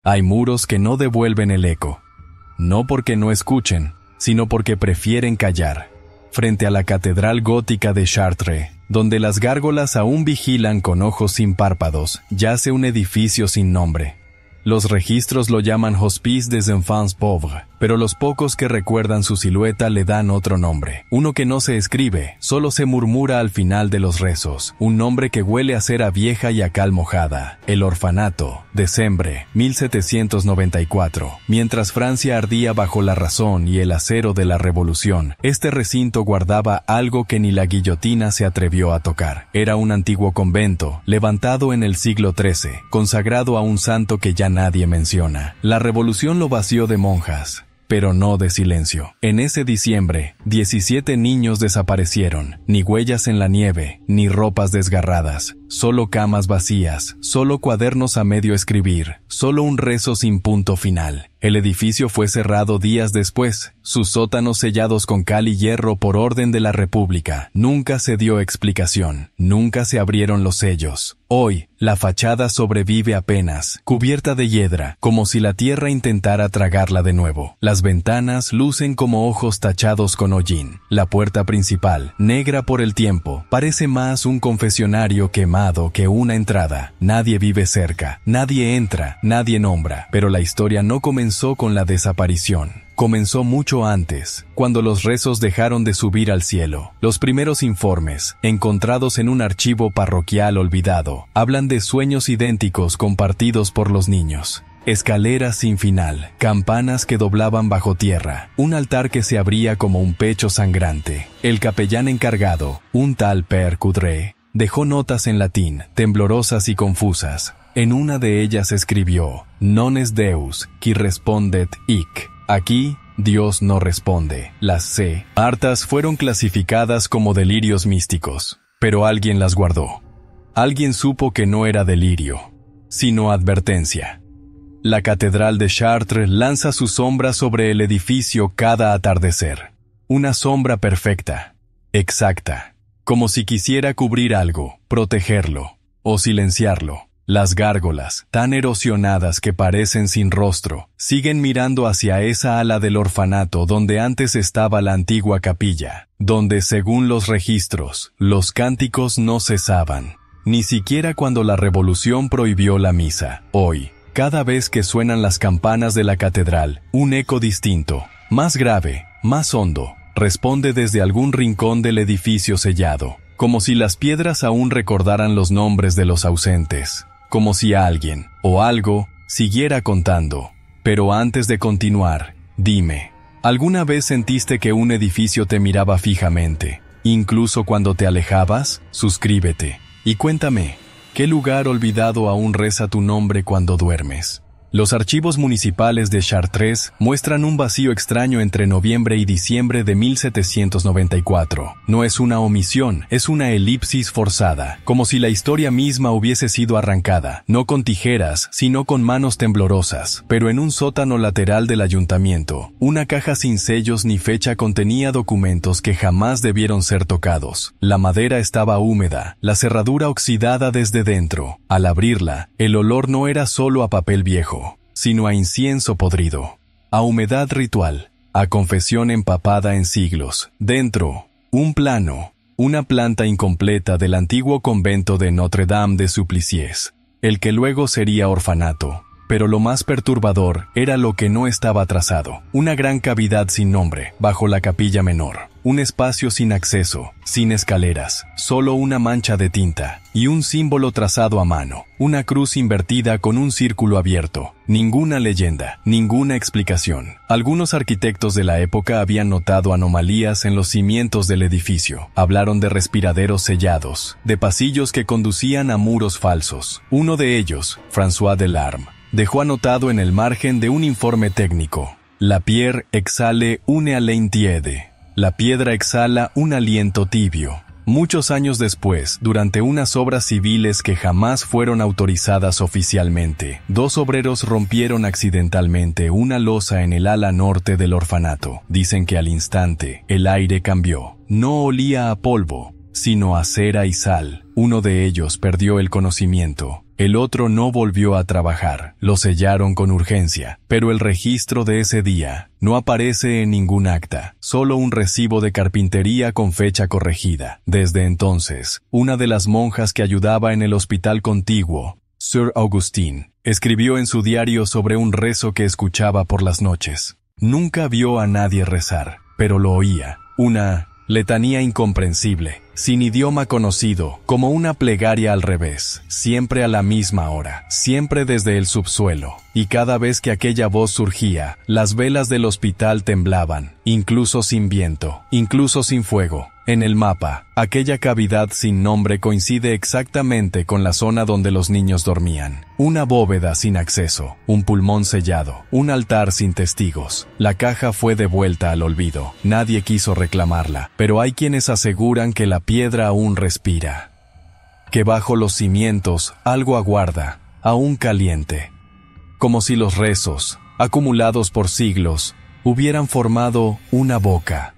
Hay muros que no devuelven el eco. No porque no escuchen, sino porque prefieren callar. Frente a la catedral gótica de Chartres, donde las gárgolas aún vigilan con ojos sin párpados, yace un edificio sin nombre. Los registros lo llaman Hospice des Enfants Pauvres, pero los pocos que recuerdan su silueta le dan otro nombre. Uno que no se escribe, solo se murmura al final de los rezos. Un nombre que huele a cera vieja y a cal mojada. El orfanato. Diciembre, 1794. Mientras Francia ardía bajo la razón y el acero de la revolución, este recinto guardaba algo que ni la guillotina se atrevió a tocar. Era un antiguo convento, levantado en el siglo XIII, consagrado a un santo que ya nadie menciona. La revolución lo vació de monjas, pero no de silencio. En ese diciembre, 17 niños desaparecieron, ni huellas en la nieve, ni ropas desgarradas, solo camas vacías, solo cuadernos a medio escribir, solo un rezo sin punto final. El edificio fue cerrado días después, sus sótanos sellados con cal y hierro por orden de la República. Nunca se dio explicación, nunca se abrieron los sellos. Hoy, la fachada sobrevive apenas, cubierta de hiedra, como si la tierra intentara tragarla de nuevo. Las ventanas lucen como ojos tachados con hollín. La puerta principal, negra por el tiempo, parece más un confesionario quemado que una entrada. Nadie vive cerca, nadie entra, nadie nombra, pero la historia no comenzó con la desaparición. Comenzó mucho antes, cuando los rezos dejaron de subir al cielo. Los primeros informes, encontrados en un archivo parroquial olvidado, hablan de sueños idénticos compartidos por los niños. Escaleras sin final, campanas que doblaban bajo tierra, un altar que se abría como un pecho sangrante. El capellán encargado, un tal Père Coudray, dejó notas en latín, temblorosas y confusas. En una de ellas escribió: «Non es Deus, qui respondet hic». Aquí, Dios no responde. Las cartas fueron clasificadas como delirios místicos, pero alguien las guardó. Alguien supo que no era delirio, sino advertencia. La catedral de Chartres lanza su sombra sobre el edificio cada atardecer. Una sombra perfecta, exacta, como si quisiera cubrir algo, protegerlo o silenciarlo. Las gárgolas, tan erosionadas que parecen sin rostro, siguen mirando hacia esa ala del orfanato donde antes estaba la antigua capilla, donde, según los registros, los cánticos no cesaban, ni siquiera cuando la revolución prohibió la misa. Hoy, cada vez que suenan las campanas de la catedral, un eco distinto, más grave, más hondo, responde desde algún rincón del edificio sellado, como si las piedras aún recordaran los nombres de los ausentes. Como si alguien, o algo, siguiera contando. Pero antes de continuar, dime, ¿alguna vez sentiste que un edificio te miraba fijamente, incluso cuando te alejabas? Suscríbete, y cuéntame, ¿qué lugar olvidado aún reza tu nombre cuando duermes? Los archivos municipales de Chartres muestran un vacío extraño entre noviembre y diciembre de 1794. No es una omisión, es una elipsis forzada, como si la historia misma hubiese sido arrancada, no con tijeras, sino con manos temblorosas. Pero en un sótano lateral del ayuntamiento, una caja sin sellos ni fecha contenía documentos que jamás debieron ser tocados. La madera estaba húmeda, la cerradura oxidada desde dentro. Al abrirla, el olor no era solo a papel viejo, sino a incienso podrido, a humedad ritual, a confesión empapada en siglos. Dentro, un plano, una planta incompleta del antiguo convento de Notre-Dame de Suppliciés, el que luego sería orfanato. Pero lo más perturbador era lo que no estaba trazado. Una gran cavidad sin nombre, bajo la capilla menor. Un espacio sin acceso, sin escaleras, solo una mancha de tinta, y un símbolo trazado a mano. Una cruz invertida con un círculo abierto. Ninguna leyenda, ninguna explicación. Algunos arquitectos de la época habían notado anomalías en los cimientos del edificio. Hablaron de respiraderos sellados, de pasillos que conducían a muros falsos. Uno de ellos, François Delarme, dejó anotado en el margen de un informe técnico: «La pierre exhale une haleine tiède». La piedra exhala un aliento tibio. Muchos años después, durante unas obras civiles que jamás fueron autorizadas oficialmente, 2 obreros rompieron accidentalmente una losa en el ala norte del orfanato. Dicen que al instante, el aire cambió. No olía a polvo, sino a cera y sal. Uno de ellos perdió el conocimiento. El otro no volvió a trabajar, lo sellaron con urgencia, pero el registro de ese día no aparece en ningún acta, solo un recibo de carpintería con fecha corregida. Desde entonces, una de las monjas que ayudaba en el hospital contiguo, Sir Augustine, escribió en su diario sobre un rezo que escuchaba por las noches. Nunca vio a nadie rezar, pero lo oía, una letanía incomprensible, sin idioma conocido, como una plegaria al revés, siempre a la misma hora, siempre desde el subsuelo, y cada vez que aquella voz surgía, las velas del hospital temblaban, incluso sin viento, incluso sin fuego. En el mapa, aquella cavidad sin nombre coincide exactamente con la zona donde los niños dormían. Una bóveda sin acceso, un pulmón sellado, un altar sin testigos. La caja fue devuelta al olvido. Nadie quiso reclamarla, pero hay quienes aseguran que la piedra aún respira. Que bajo los cimientos algo aguarda, aún caliente. Como si los rezos, acumulados por siglos, hubieran formado una boca.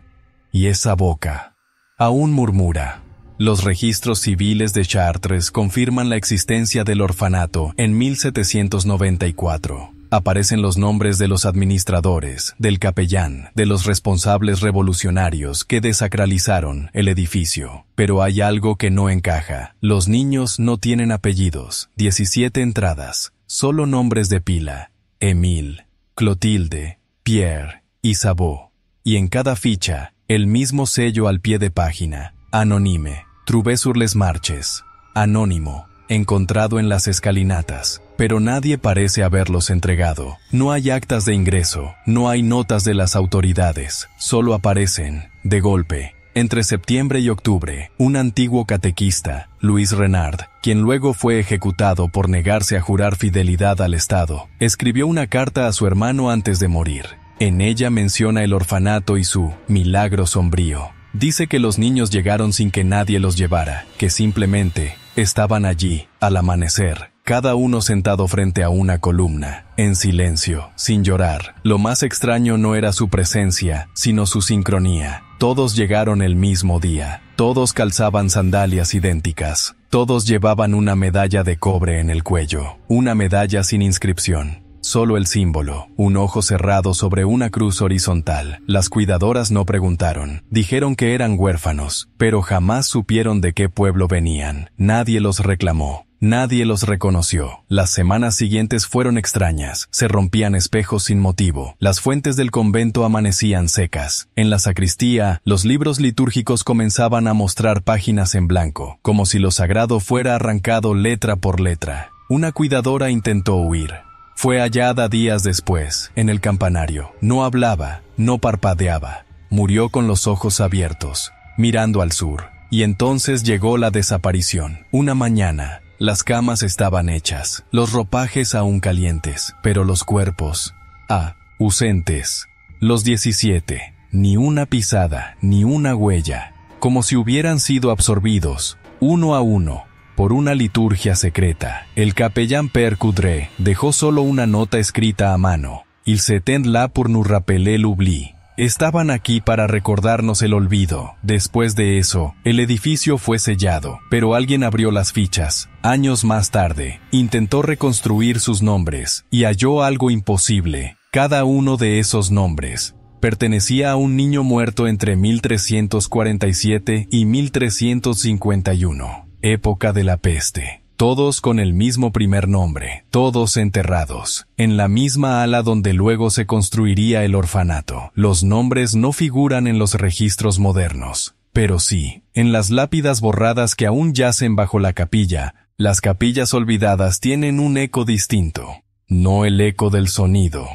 Y esa boca aún murmura. Los registros civiles de Chartres confirman la existencia del orfanato en 1794. Aparecen los nombres de los administradores, del capellán, de los responsables revolucionarios que desacralizaron el edificio. Pero hay algo que no encaja. Los niños no tienen apellidos. 17 entradas, solo nombres de pila: Émile, Clotilde, Pierre, Isabeau. Y en cada ficha, el mismo sello al pie de página: Anonyme, trouvé sur les marches, anónimo, encontrado en las escalinatas, pero nadie parece haberlos entregado. No hay actas de ingreso, no hay notas de las autoridades, solo aparecen, de golpe, entre septiembre y octubre, un antiguo catequista, Louis Renard, quien luego fue ejecutado por negarse a jurar fidelidad al Estado, escribió una carta a su hermano antes de morir. En ella menciona el orfanato y su milagro sombrío. Dice que los niños llegaron sin que nadie los llevara, que simplemente estaban allí, al amanecer, cada uno sentado frente a una columna, en silencio, sin llorar. Lo más extraño no era su presencia, sino su sincronía. Todos llegaron el mismo día, todos calzaban sandalias idénticas, todos llevaban una medalla de cobre en el cuello, una medalla sin inscripción. Solo el símbolo, un ojo cerrado sobre una cruz horizontal. Las cuidadoras no preguntaron, dijeron que eran huérfanos, pero jamás supieron de qué pueblo venían. Nadie los reclamó, nadie los reconoció. Las semanas siguientes fueron extrañas, se rompían espejos sin motivo, las fuentes del convento amanecían secas. En la sacristía, los libros litúrgicos comenzaban a mostrar páginas en blanco, como si lo sagrado fuera arrancado letra por letra. Una cuidadora intentó huir. Fue hallada días después, en el campanario. No hablaba, no parpadeaba. Murió con los ojos abiertos, mirando al sur. Y entonces llegó la desaparición. Una mañana, las camas estaban hechas, los ropajes aún calientes, pero los cuerpos, ausentes. Los 17, ni una pisada, ni una huella, como si hubieran sido absorbidos, uno a uno, por una liturgia secreta. El capellán Père Coudray dejó solo una nota escrita a mano: «Ils étaient là pour nous rappeler l'oubli». Estaban aquí para recordarnos el olvido. Después de eso, el edificio fue sellado, pero alguien abrió las fichas. Años más tarde, intentó reconstruir sus nombres, y halló algo imposible. Cada uno de esos nombres pertenecía a un niño muerto entre 1347 y 1351. Época de la peste. Todos con el mismo primer nombre, todos enterrados, en la misma ala donde luego se construiría el orfanato. Los nombres no figuran en los registros modernos, pero sí, en las lápidas borradas que aún yacen bajo la capilla. Las capillas olvidadas tienen un eco distinto, no el eco del sonido,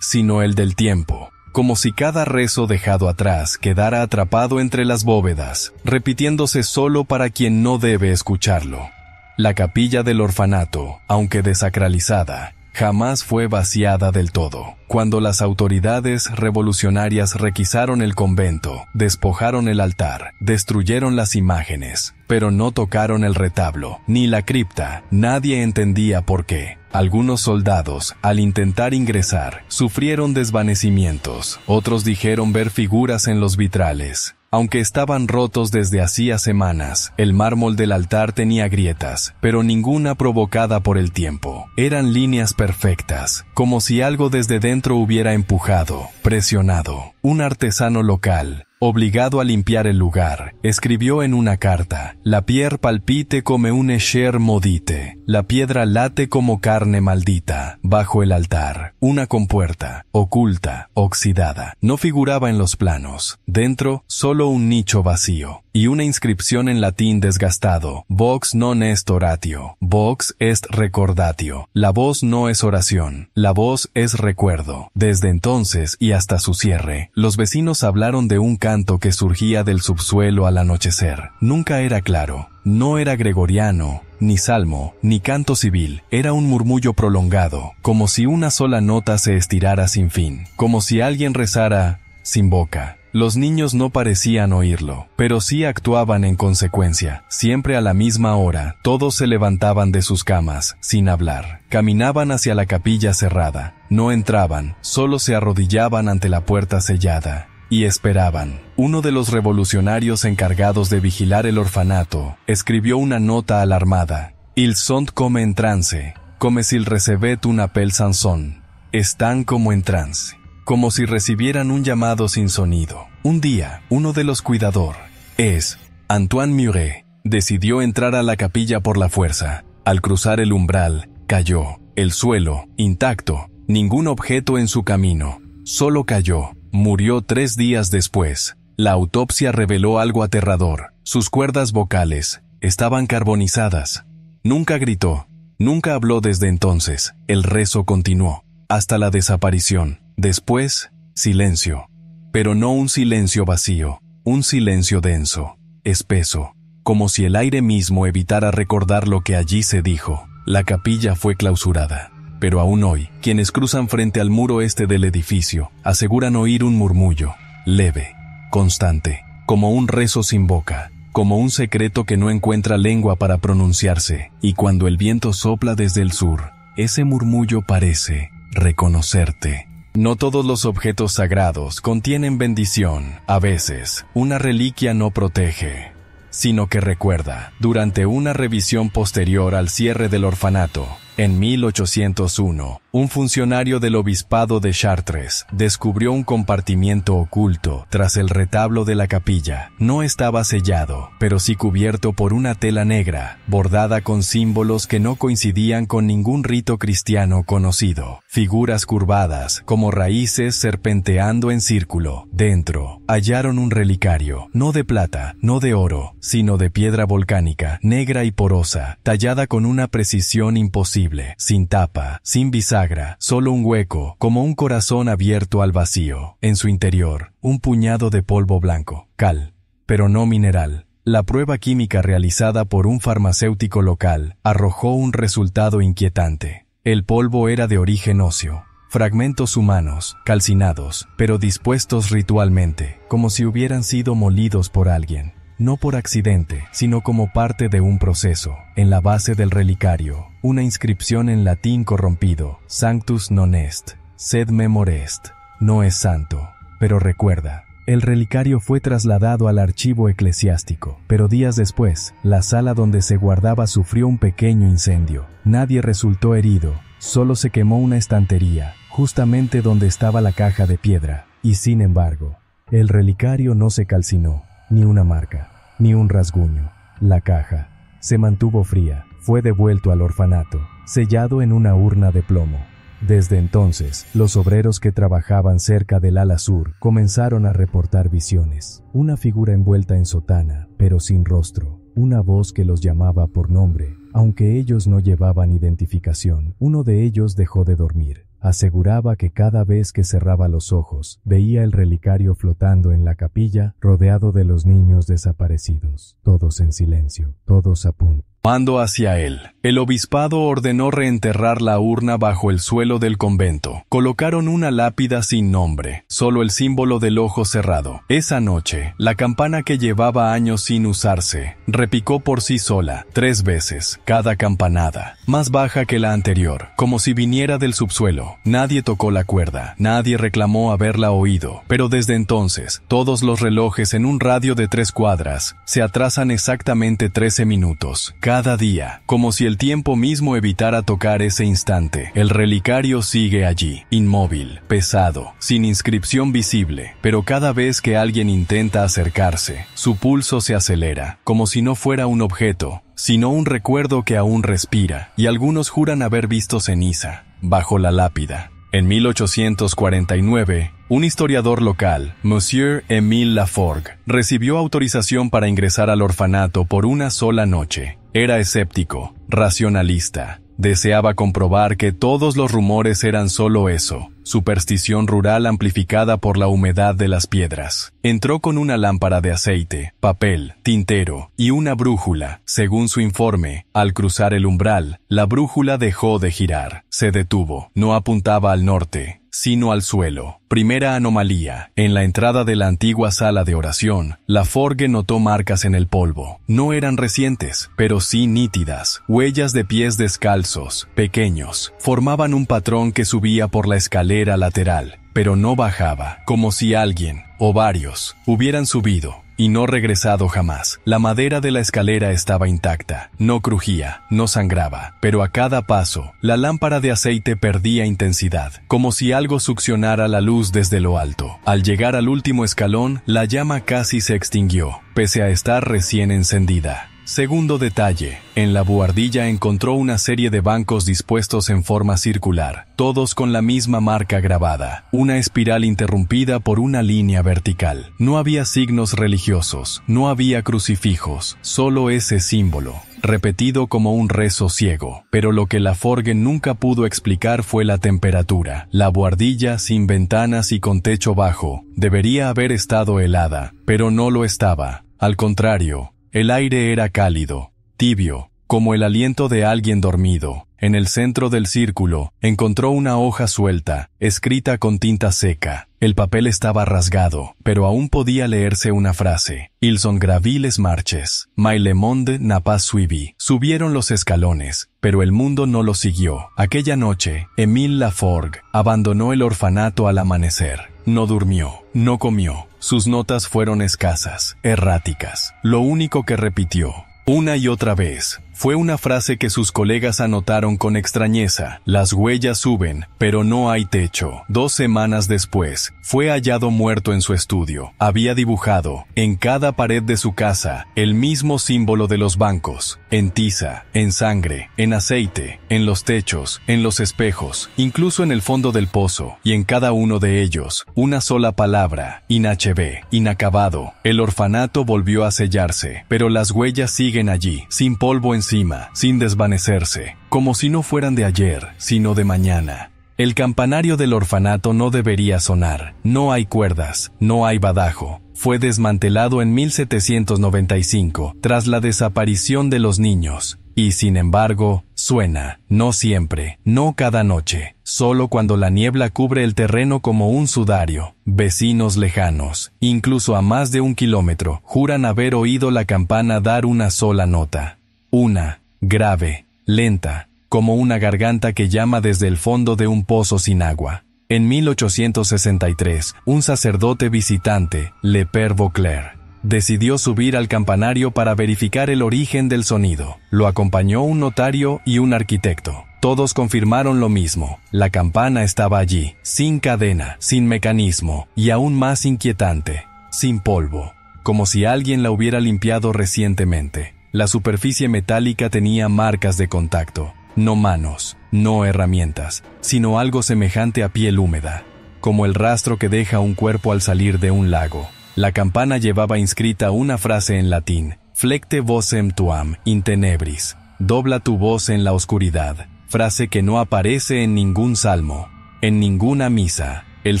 sino el del tiempo. Como si cada rezo dejado atrás quedara atrapado entre las bóvedas, repitiéndose solo para quien no debe escucharlo. La capilla del orfanato, aunque desacralizada, jamás fue vaciada del todo. Cuando las autoridades revolucionarias requisaron el convento, despojaron el altar, destruyeron las imágenes, pero no tocaron el retablo, ni la cripta. Nadie entendía por qué. Algunos soldados, al intentar ingresar, sufrieron desvanecimientos. Otros dijeron ver figuras en los vitrales. Aunque estaban rotos desde hacía semanas, el mármol del altar tenía grietas, pero ninguna provocada por el tiempo. Eran líneas perfectas, como si algo desde dentro hubiera empujado, presionado. Un artesano local, obligado a limpiar el lugar, escribió en una carta: «La pierre palpite come un chair maudite». La piedra late como carne maldita, bajo el altar. Una compuerta, oculta, oxidada. No figuraba en los planos. Dentro, solo un nicho vacío. Y una inscripción en latín desgastado: «Vox non est oratio». Vox est recordatio. La voz no es oración. La voz es recuerdo. Desde entonces y hasta su cierre, los vecinos hablaron de un canto que surgía del subsuelo al anochecer. Nunca era claro. No era gregoriano, ni salmo, ni canto civil. Era un murmullo prolongado, como si una sola nota se estirara sin fin, como si alguien rezara sin boca. Los niños no parecían oírlo, pero sí actuaban en consecuencia. Siempre a la misma hora, todos se levantaban de sus camas, sin hablar. Caminaban hacia la capilla cerrada. No entraban, solo se arrodillaban ante la puerta sellada. Y esperaban. Uno de los revolucionarios encargados de vigilar el orfanato escribió una nota alarmada. «Ils sont comme en trance, comme s'ils recevaient un appel sans son». Están como en trance, como si recibieran un llamado sin sonido. Un día, uno de los cuidadores, Antoine Muret, decidió entrar a la capilla por la fuerza. Al cruzar el umbral, cayó. El suelo, intacto, ningún objeto en su camino. Solo cayó. Murió 3 días después. La autopsia reveló algo aterrador. Sus cuerdas vocales estaban carbonizadas. Nunca gritó, nunca habló desde entonces. El rezo continuó, hasta la desaparición. Después, silencio. Pero no un silencio vacío, un silencio denso, espeso, como si el aire mismo evitara recordar lo que allí se dijo. La capilla fue clausurada. Pero aún hoy, quienes cruzan frente al muro este del edificio, aseguran oír un murmullo, leve, constante, como un rezo sin boca, como un secreto que no encuentra lengua para pronunciarse, y cuando el viento sopla desde el sur, ese murmullo parece reconocerte. No todos los objetos sagrados contienen bendición. A veces, una reliquia no protege, sino que recuerda. Durante una revisión posterior al cierre del orfanato, en 1801, un funcionario del obispado de Chartres descubrió un compartimiento oculto tras el retablo de la capilla. No estaba sellado, pero sí cubierto por una tela negra, bordada con símbolos que no coincidían con ningún rito cristiano conocido. Figuras curvadas, como raíces serpenteando en círculo. Dentro, hallaron un relicario, no de plata, no de oro, sino de piedra volcánica, negra y porosa, tallada con una precisión imposible, sin tapa, sin bisagra, solo un hueco, como un corazón abierto al vacío. En su interior, un puñado de polvo blanco, cal, pero no mineral. La prueba química realizada por un farmacéutico local arrojó un resultado inquietante. El polvo era de origen óseo. Fragmentos humanos, calcinados, pero dispuestos ritualmente, como si hubieran sido molidos por alguien. No por accidente, sino como parte de un proceso. En la base del relicario, una inscripción en latín corrompido: Sanctus non est, sed memor est. No es santo, pero recuerda. El relicario fue trasladado al archivo eclesiástico, pero días después, la sala donde se guardaba sufrió un pequeño incendio. Nadie resultó herido, solo se quemó una estantería, justamente donde estaba la caja de piedra, y sin embargo, el relicario no se calcinó, ni una marca, ni un rasguño. La caja se mantuvo fría, fue devuelto al orfanato, sellado en una urna de plomo. Desde entonces, los obreros que trabajaban cerca del ala sur comenzaron a reportar visiones. Una figura envuelta en sotana, pero sin rostro. Una voz que los llamaba por nombre, aunque ellos no llevaban identificación. Uno de ellos dejó de dormir. Aseguraba que cada vez que cerraba los ojos, veía el relicario flotando en la capilla, rodeado de los niños desaparecidos. Todos en silencio, todos a punto. Mando hacia él. El obispado ordenó reenterrar la urna bajo el suelo del convento. Colocaron una lápida sin nombre, solo el símbolo del ojo cerrado. Esa noche, la campana que llevaba años sin usarse, repicó por sí sola, 3 veces. cada campanada, más baja que la anterior, como si viniera del subsuelo. Nadie tocó la cuerda, nadie reclamó haberla oído, pero desde entonces, todos los relojes en un radio de 3 cuadras se atrasan exactamente 13 minutos, cada día, como si el tiempo mismo evitara tocar ese instante. El relicario sigue allí, inmóvil, pesado, sin inscripción visible, pero cada vez que alguien intenta acercarse, su pulso se acelera, como si no fuera un objeto, sino un recuerdo que aún respira, y algunos juran haber visto ceniza bajo la lápida. En 1849, un historiador local, Monsieur Émile Laforgue, recibió autorización para ingresar al orfanato por una sola noche. Era escéptico, racionalista. Deseaba comprobar que todos los rumores eran solo eso, superstición rural amplificada por la humedad de las piedras. Entró con una lámpara de aceite, papel, tintero y una brújula. Según su informe, al cruzar el umbral, la brújula dejó de girar. Se detuvo. No apuntaba al norte, sino al suelo. Primera anomalía. En la entrada de la antigua sala de oración, Laforgue notó marcas en el polvo. No eran recientes, pero sí nítidas. Huellas de pies descalzos, pequeños, formaban un patrón que subía por la escalera lateral, pero no bajaba, como si alguien, o varios, hubieran subido y no regresado jamás. La madera de la escalera estaba intacta, no crujía, no sangraba, pero a cada paso, la lámpara de aceite perdía intensidad, como si algo succionara la luz desde lo alto. Al llegar al último escalón, la llama casi se extinguió, pese a estar recién encendida. Segundo detalle, en la buhardilla encontró una serie de bancos dispuestos en forma circular, todos con la misma marca grabada, una espiral interrumpida por una línea vertical. No había signos religiosos, no había crucifijos, solo ese símbolo, repetido como un rezo ciego. Pero lo que Laforgue nunca pudo explicar fue la temperatura. La buhardilla, sin ventanas y con techo bajo, debería haber estado helada, pero no lo estaba. Al contrario, el aire era cálido, tibio, como el aliento de alguien dormido. En el centro del círculo, encontró una hoja suelta, escrita con tinta seca. El papel estaba rasgado, pero aún podía leerse una frase. Ils ont gravi les marches, mais le monde n'a pas suivi. Subieron los escalones, pero el mundo no los siguió. Aquella noche, Émile Laforgue abandonó el orfanato al amanecer. No durmió, no comió. Sus notas fueron escasas, erráticas. Lo único que repitió, una y otra vez, fue una frase que sus colegas anotaron con extrañeza. Las huellas suben, pero no hay techo. 2 semanas después, fue hallado muerto en su estudio. Había dibujado, en cada pared de su casa, el mismo símbolo de los bancos. En tiza, en sangre, en aceite, en los techos, en los espejos, incluso en el fondo del pozo. Y en cada uno de ellos, una sola palabra, inachebe, inacabado. El orfanato volvió a sellarse, pero las huellas siguen allí, sin polvo encima, sin desvanecerse, como si no fueran de ayer, sino de mañana. El campanario del orfanato no debería sonar. No hay cuerdas, no hay badajo. Fue desmantelado en 1795, tras la desaparición de los niños. Y sin embargo, suena, no siempre, no cada noche, solo cuando la niebla cubre el terreno como un sudario. Vecinos lejanos, incluso a más de 1 kilómetro, juran haber oído la campana dar una sola nota. Una, grave, lenta, como una garganta que llama desde el fondo de un pozo sin agua. En 1863, un sacerdote visitante, Le Père Vauclair, decidió subir al campanario para verificar el origen del sonido. Lo acompañó un notario y un arquitecto. Todos confirmaron lo mismo. La campana estaba allí, sin cadena, sin mecanismo, y aún más inquietante, sin polvo, como si alguien la hubiera limpiado recientemente. La superficie metálica tenía marcas de contacto, no manos, no herramientas, sino algo semejante a piel húmeda, como el rastro que deja un cuerpo al salir de un lago. La campana llevaba inscrita una frase en latín: Flecte vocem tuam in tenebris, dobla tu voz en la oscuridad, frase que no aparece en ningún salmo, en ninguna misa. El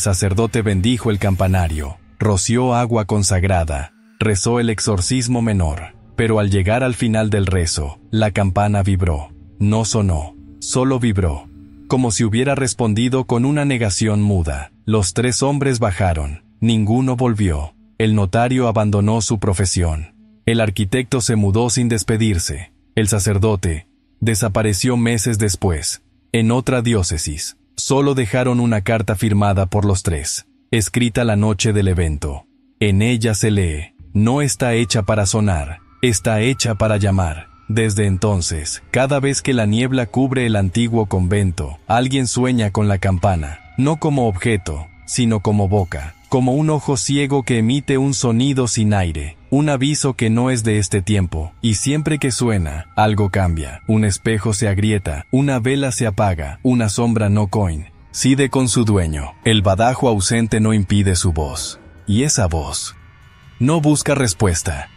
sacerdote bendijo el campanario, roció agua consagrada, rezó el exorcismo menor. Pero al llegar al final del rezo, la campana vibró. No sonó, solo vibró, como si hubiera respondido con una negación muda. Los 3 hombres bajaron, ninguno volvió. El notario abandonó su profesión. El arquitecto se mudó sin despedirse. El sacerdote, Desapareció meses después, en otra diócesis. Solo dejaron una carta firmada por los tres, escrita la noche del evento. En ella se lee: no está hecha para sonar, está hecha para llamar. Desde entonces, cada vez que la niebla cubre el antiguo convento, alguien sueña con la campana, no como objeto, sino como boca, como un ojo ciego que emite un sonido sin aire, un aviso que no es de este tiempo, y siempre que suena, algo cambia, un espejo se agrieta, una vela se apaga, una sombra no coincide con su dueño, el badajo ausente no impide su voz, y esa voz no busca respuesta,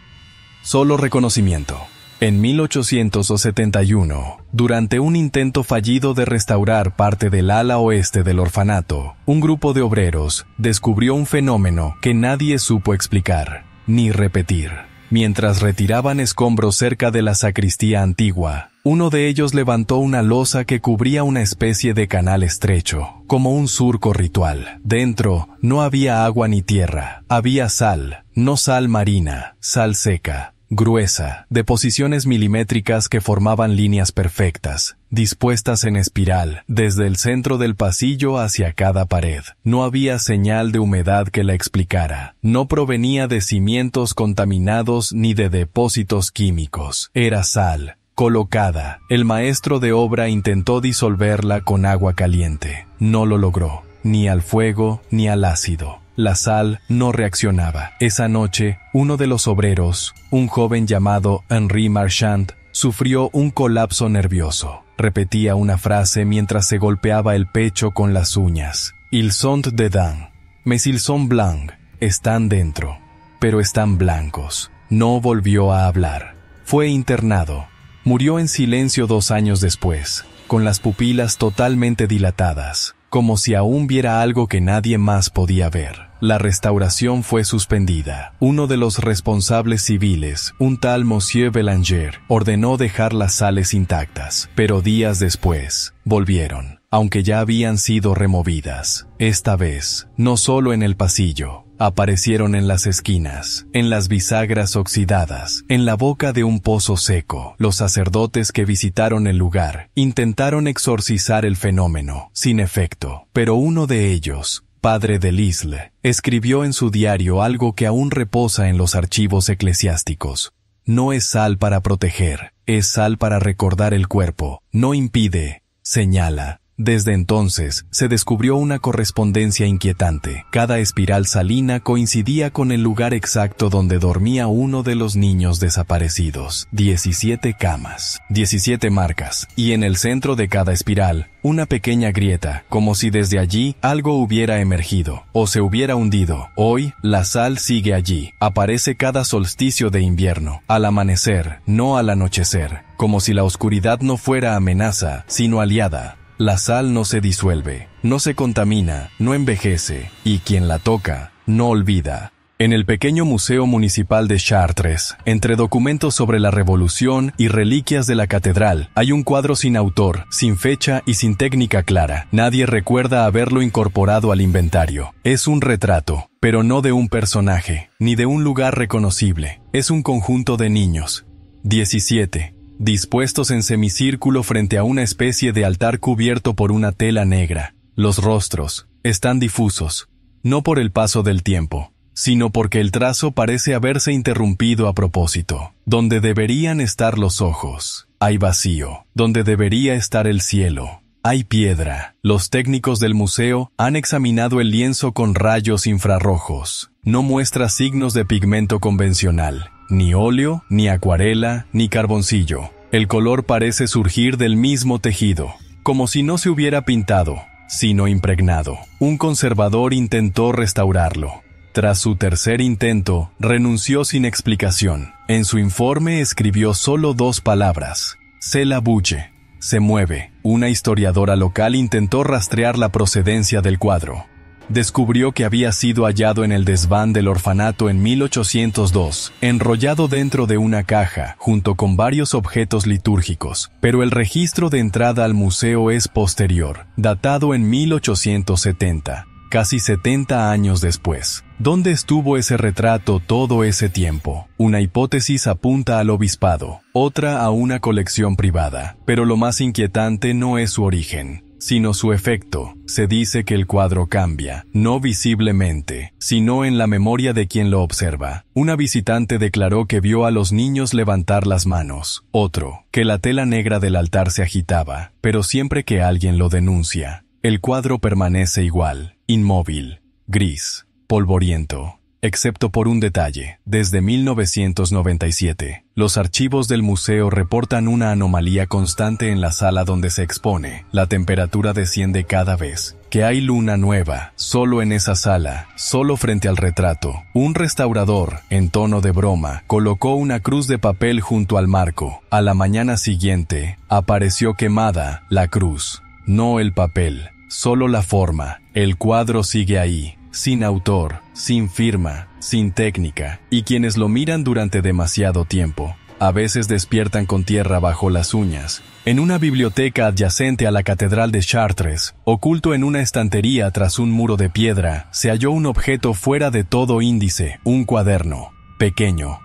solo reconocimiento. En 1871, durante un intento fallido de restaurar parte del ala oeste del orfanato, un grupo de obreros descubrió un fenómeno que nadie supo explicar, ni repetir. Mientras retiraban escombros cerca de la sacristía antigua, uno de ellos levantó una losa que cubría una especie de canal estrecho, como un surco ritual. Dentro no había agua ni tierra, había sal, no sal marina, sal seca, gruesa, de posiciones milimétricas que formaban líneas perfectas, dispuestas en espiral, desde el centro del pasillo hacia cada pared. No había señal de humedad que la explicara. No provenía de cimientos contaminados ni de depósitos químicos. Era sal, colocada. El maestro de obra intentó disolverla con agua caliente. No lo logró, ni al fuego ni al ácido. La sal no reaccionaba. Esa noche, uno de los obreros, un joven llamado Henri Marchand, sufrió un colapso nervioso. Repetía una frase mientras se golpeaba el pecho con las uñas. Ils sont dedans, mais ils sont blancs. Están dentro, pero están blancos. No volvió a hablar. Fue internado. Murió en silencio 2 años después, con las pupilas totalmente dilatadas, como si aún viera algo que nadie más podía ver. La restauración fue suspendida. Uno de los responsables civiles, un tal Monsieur Belanger, ordenó dejar las sales intactas, pero días después, volvieron, aunque ya habían sido removidas. Esta vez, no solo en el pasillo, aparecieron en las esquinas, en las bisagras oxidadas, en la boca de un pozo seco. Los sacerdotes que visitaron el lugar intentaron exorcizar el fenómeno, sin efecto, pero uno de ellos, padre de Lisle, escribió en su diario algo que aún reposa en los archivos eclesiásticos. No es sal para proteger, es sal para recordar el cuerpo, no impide, señala. Desde entonces, se descubrió una correspondencia inquietante. Cada espiral salina coincidía con el lugar exacto donde dormía uno de los niños desaparecidos. 17 camas, 17 marcas, y en el centro de cada espiral, una pequeña grieta, como si desde allí algo hubiera emergido, o se hubiera hundido. Hoy, la sal sigue allí. Aparece cada solsticio de invierno, al amanecer, no al anochecer, como si la oscuridad no fuera amenaza, sino aliada. La sal no se disuelve, no se contamina, no envejece, y quien la toca, no olvida. En el pequeño Museo Municipal de Chartres, entre documentos sobre la Revolución y reliquias de la catedral, hay un cuadro sin autor, sin fecha y sin técnica clara. Nadie recuerda haberlo incorporado al inventario. Es un retrato, pero no de un personaje, ni de un lugar reconocible. Es un conjunto de niños. 17. Dispuestos en semicírculo frente a una especie de altar cubierto por una tela negra. Los rostros están difusos, no por el paso del tiempo, sino porque el trazo parece haberse interrumpido a propósito. Donde deberían estar los ojos, hay vacío. Donde debería estar el cielo, hay piedra. Los técnicos del museo han examinado el lienzo con rayos infrarrojos. No muestra signos de pigmento convencional. Ni óleo, ni acuarela, ni carboncillo. El color parece surgir del mismo tejido, como si no se hubiera pintado, sino impregnado. Un conservador intentó restaurarlo. Tras su tercer intento, renunció sin explicación. En su informe escribió solo 2 palabras: se la bulle, se mueve. Una historiadora local intentó rastrear la procedencia del cuadro. Descubrió que había sido hallado en el desván del orfanato en 1802, enrollado dentro de una caja, junto con varios objetos litúrgicos, pero el registro de entrada al museo es posterior, datado en 1870. casi 70 años después. ¿Dónde estuvo ese retrato todo ese tiempo? Una hipótesis apunta al obispado, otra a una colección privada, pero lo más inquietante no es su origen, sino su efecto. Se dice que el cuadro cambia, no visiblemente, sino en la memoria de quien lo observa. Una visitante declaró que vio a los niños levantar las manos, otro, que la tela negra del altar se agitaba, pero siempre que alguien lo denuncia, el cuadro permanece igual, inmóvil, gris, polvoriento, excepto por un detalle. Desde 1997, los archivos del museo reportan una anomalía constante en la sala donde se expone. La temperatura desciende cada vez que hay luna nueva, solo en esa sala, solo frente al retrato. Un restaurador, en tono de broma, colocó una cruz de papel junto al marco. A la mañana siguiente, apareció quemada la cruz, no el papel, solo la forma. El cuadro sigue ahí, sin autor, sin firma, sin técnica, y quienes lo miran durante demasiado tiempo, a veces despiertan con tierra bajo las uñas. En una biblioteca adyacente a la Catedral de Chartres, oculto en una estantería tras un muro de piedra, se halló un objeto fuera de todo índice, un cuaderno, pequeño,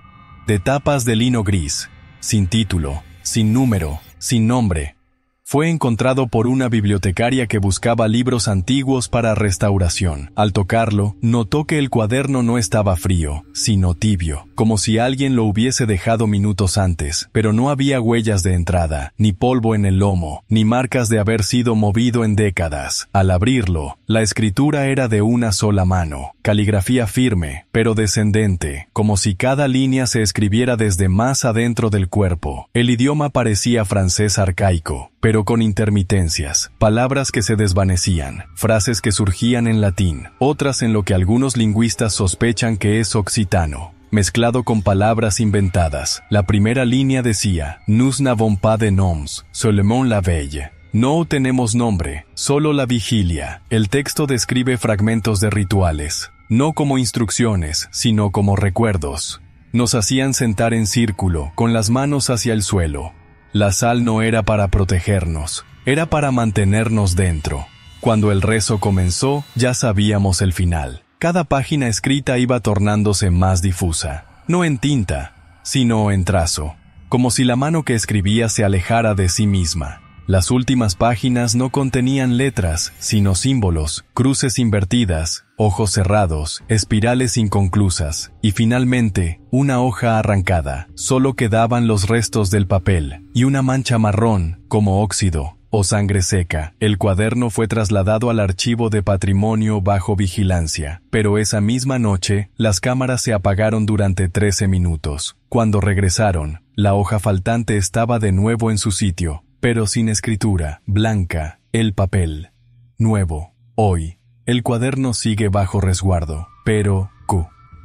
de tapas de lino gris, sin título, sin número, sin nombre. Fue encontrado por una bibliotecaria que buscaba libros antiguos para restauración. Al tocarlo, notó que el cuaderno no estaba frío, sino tibio, como si alguien lo hubiese dejado minutos antes, pero no había huellas de entrada, ni polvo en el lomo, ni marcas de haber sido movido en décadas. Al abrirlo, la escritura era de una sola mano, caligrafía firme, pero descendente, como si cada línea se escribiera desde más adentro del cuerpo. El idioma parecía francés arcaico, pero con intermitencias, palabras que se desvanecían, frases que surgían en latín, otras en lo que algunos lingüistas sospechan que es occitano, mezclado con palabras inventadas. La primera línea decía: Nous n'avons pas de noms, seulement la veille. No tenemos nombre, solo la vigilia. El texto describe fragmentos de rituales, no como instrucciones, sino como recuerdos. Nos hacían sentar en círculo, con las manos hacia el suelo. La sal no era para protegernos, era para mantenernos dentro. Cuando el rezo comenzó, ya sabíamos el final. Cada página escrita iba tornándose más difusa, no en tinta, sino en trazo, como si la mano que escribía se alejara de sí misma. Las últimas páginas no contenían letras, sino símbolos, cruces invertidas, ojos cerrados, espirales inconclusas, y finalmente, una hoja arrancada. Solo quedaban los restos del papel, y una mancha marrón, como óxido o sangre seca. El cuaderno fue trasladado al archivo de patrimonio bajo vigilancia, pero esa misma noche, las cámaras se apagaron durante 13 minutos. Cuando regresaron, la hoja faltante estaba de nuevo en su sitio, pero sin escritura, blanca, el papel, nuevo. Hoy, el cuaderno sigue bajo resguardo, pero,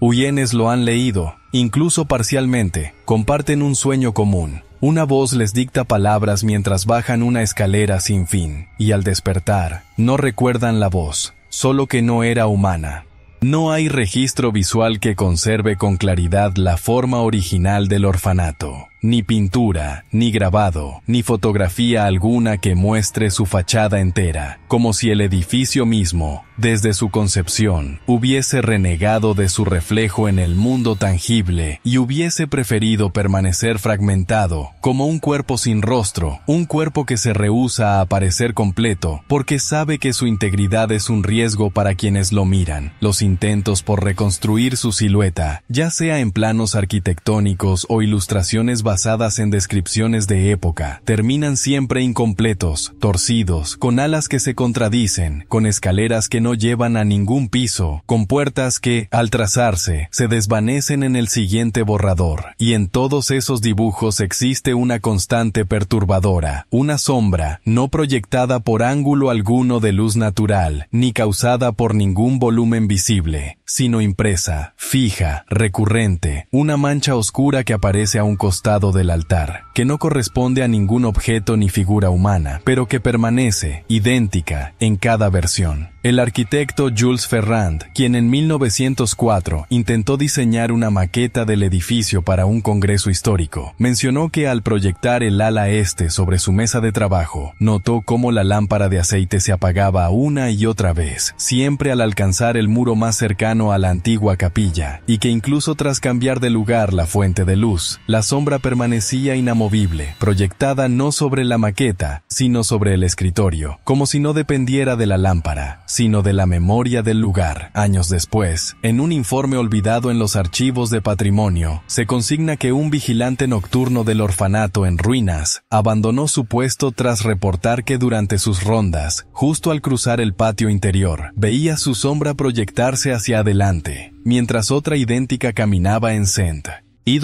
Huyenes lo han leído, incluso parcialmente, comparten un sueño común. Una voz les dicta palabras mientras bajan una escalera sin fin, y al despertar, no recuerdan la voz, solo que no era humana. No hay registro visual que conserve con claridad la forma original del orfanato. Ni pintura, ni grabado, ni fotografía alguna que muestre su fachada entera, como si el edificio mismo, desde su concepción, hubiese renegado de su reflejo en el mundo tangible y hubiese preferido permanecer fragmentado, como un cuerpo sin rostro, un cuerpo que se rehúsa a aparecer completo, porque sabe que su integridad es un riesgo para quienes lo miran. Los intentos por reconstruir su silueta, ya sea en planos arquitectónicos o ilustraciones basadas en descripciones de época, terminan siempre incompletos, torcidos, con alas que se contradicen, con escaleras que no llevan a ningún piso, con puertas que, al trazarse, se desvanecen en el siguiente borrador. Y en todos esos dibujos existe una constante perturbadora, una sombra, no proyectada por ángulo alguno de luz natural, ni causada por ningún volumen visible, sino impresa, fija, recurrente, una mancha oscura que aparece a un costado lado del altar, que no corresponde a ningún objeto ni figura humana, pero que permanece, idéntica, en cada versión. El arquitecto Jules Ferrand, quien en 1904 intentó diseñar una maqueta del edificio para un congreso histórico, mencionó que al proyectar el ala este sobre su mesa de trabajo, notó cómo la lámpara de aceite se apagaba una y otra vez, siempre al alcanzar el muro más cercano a la antigua capilla, y que incluso tras cambiar de lugar la fuente de luz, la sombra permanecía inamovible, proyectada no sobre la maqueta, sino sobre el escritorio, como si no dependiera de la lámpara, sino de la memoria del lugar. Años después, en un informe olvidado en los archivos de patrimonio, se consigna que un vigilante nocturno del orfanato en ruinas abandonó su puesto tras reportar que durante sus rondas, justo al cruzar el patio interior, veía su sombra proyectarse hacia adelante, mientras otra idéntica caminaba en sentido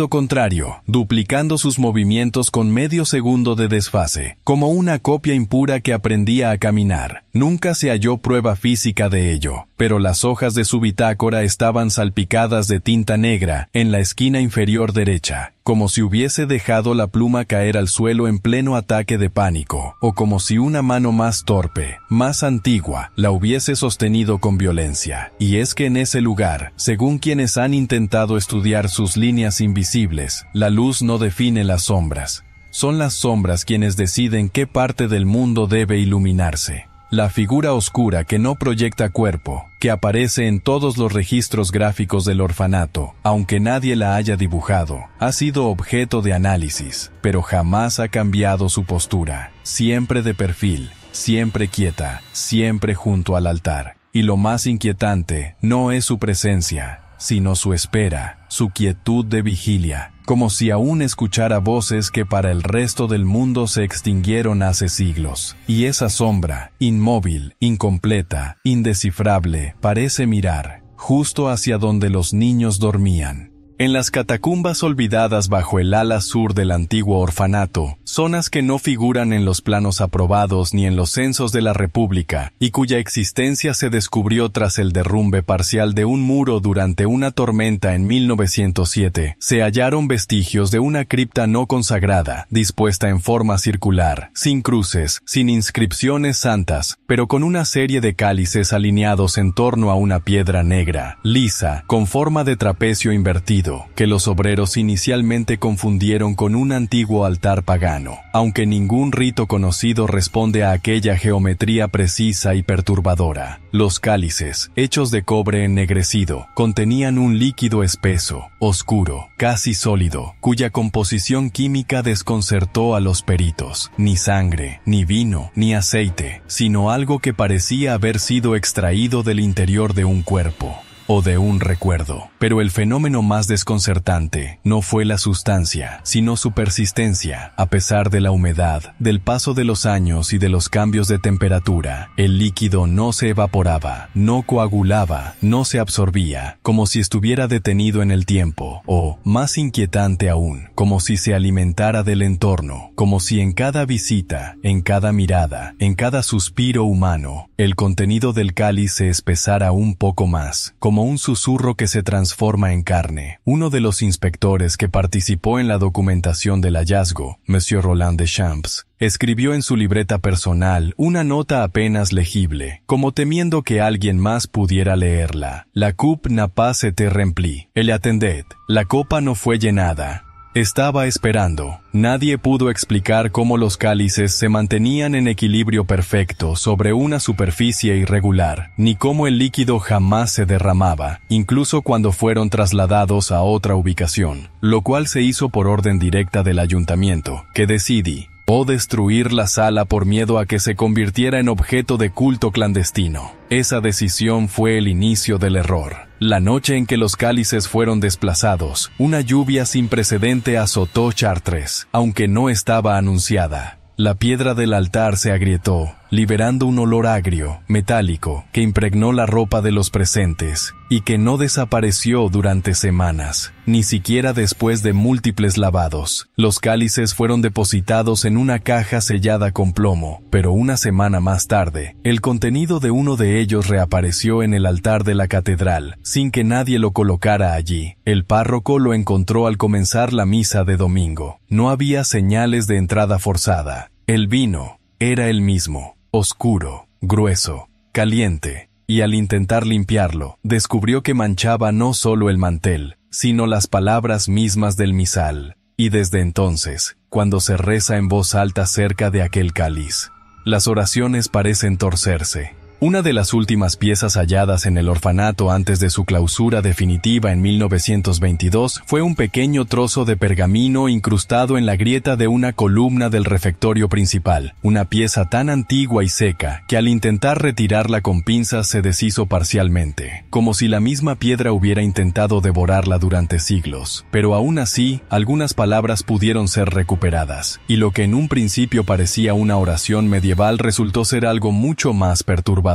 contrario, duplicando sus movimientos con medio segundo de desfase, como una copia impura que aprendía a caminar. Nunca se halló prueba física de ello, pero las hojas de su bitácora estaban salpicadas de tinta negra en la esquina inferior derecha, como si hubiese dejado la pluma caer al suelo en pleno ataque de pánico, o como si una mano más torpe, más antigua, la hubiese sostenido con violencia. Y es que en ese lugar, según quienes han intentado estudiar sus líneas invisibles, la luz no define las sombras. Son las sombras quienes deciden qué parte del mundo debe iluminarse. La figura oscura que no proyecta cuerpo, que aparece en todos los registros gráficos del orfanato, aunque nadie la haya dibujado, ha sido objeto de análisis, pero jamás ha cambiado su postura, siempre de perfil, siempre quieta, siempre junto al altar. Y lo más inquietante no es su presencia, sino su espera, su quietud de vigilia, como si aún escuchara voces que para el resto del mundo se extinguieron hace siglos. Y esa sombra, inmóvil, incompleta, indescifrable, parece mirar, justo hacia donde los niños dormían. En las catacumbas olvidadas bajo el ala sur del antiguo orfanato, zonas que no figuran en los planos aprobados ni en los censos de la República, y cuya existencia se descubrió tras el derrumbe parcial de un muro durante una tormenta en 1907, se hallaron vestigios de una cripta no consagrada, dispuesta en forma circular, sin cruces, sin inscripciones santas, pero con una serie de cálices alineados en torno a una piedra negra, lisa, con forma de trapecio invertido, que los obreros inicialmente confundieron con un antiguo altar pagano, aunque ningún rito conocido responde a aquella geometría precisa y perturbadora. Los cálices, hechos de cobre ennegrecido, contenían un líquido espeso, oscuro, casi sólido, cuya composición química desconcertó a los peritos. Ni sangre, ni vino, ni aceite, sino algo que parecía haber sido extraído del interior de un cuerpo o de un recuerdo. Pero el fenómeno más desconcertante no fue la sustancia, sino su persistencia. A pesar de la humedad, del paso de los años y de los cambios de temperatura, el líquido no se evaporaba, no coagulaba, no se absorbía, como si estuviera detenido en el tiempo, o, más inquietante aún, como si se alimentara del entorno, como si en cada visita, en cada mirada, en cada suspiro humano, el contenido del cáliz se espesara un poco más, como un susurro que se transforma en carne. Uno de los inspectores que participó en la documentación del hallazgo, Monsieur Roland Deschamps, escribió en su libreta personal una nota apenas legible, como temiendo que alguien más pudiera leerla. La coupe n'a pas été remplie. Elle attendait. La copa no fue llenada. Estaba esperando. Nadie pudo explicar cómo los cálices se mantenían en equilibrio perfecto sobre una superficie irregular, ni cómo el líquido jamás se derramaba, incluso cuando fueron trasladados a otra ubicación, lo cual se hizo por orden directa del ayuntamiento, que decidió destruir la sala por miedo a que se convirtiera en objeto de culto clandestino. Esa decisión fue el inicio del error. La noche en que los cálices fueron desplazados, una lluvia sin precedente azotó Chartres, aunque no estaba anunciada. La piedra del altar se agrietó, liberando un olor agrio, metálico, que impregnó la ropa de los presentes, y que no desapareció durante semanas, ni siquiera después de múltiples lavados. Los cálices fueron depositados en una caja sellada con plomo, pero una semana más tarde, el contenido de uno de ellos reapareció en el altar de la catedral, sin que nadie lo colocara allí. El párroco lo encontró al comenzar la misa de domingo. No había señales de entrada forzada. El vino era el mismo, oscuro, grueso, caliente, y al intentar limpiarlo, descubrió que manchaba no solo el mantel, sino las palabras mismas del misal. Y desde entonces, cuando se reza en voz alta cerca de aquel cáliz, las oraciones parecen torcerse. Una de las últimas piezas halladas en el orfanato antes de su clausura definitiva en 1922 fue un pequeño trozo de pergamino incrustado en la grieta de una columna del refectorio principal, una pieza tan antigua y seca que al intentar retirarla con pinzas se deshizo parcialmente, como si la misma piedra hubiera intentado devorarla durante siglos. Pero aún así, algunas palabras pudieron ser recuperadas, y lo que en un principio parecía una oración medieval resultó ser algo mucho más perturbador.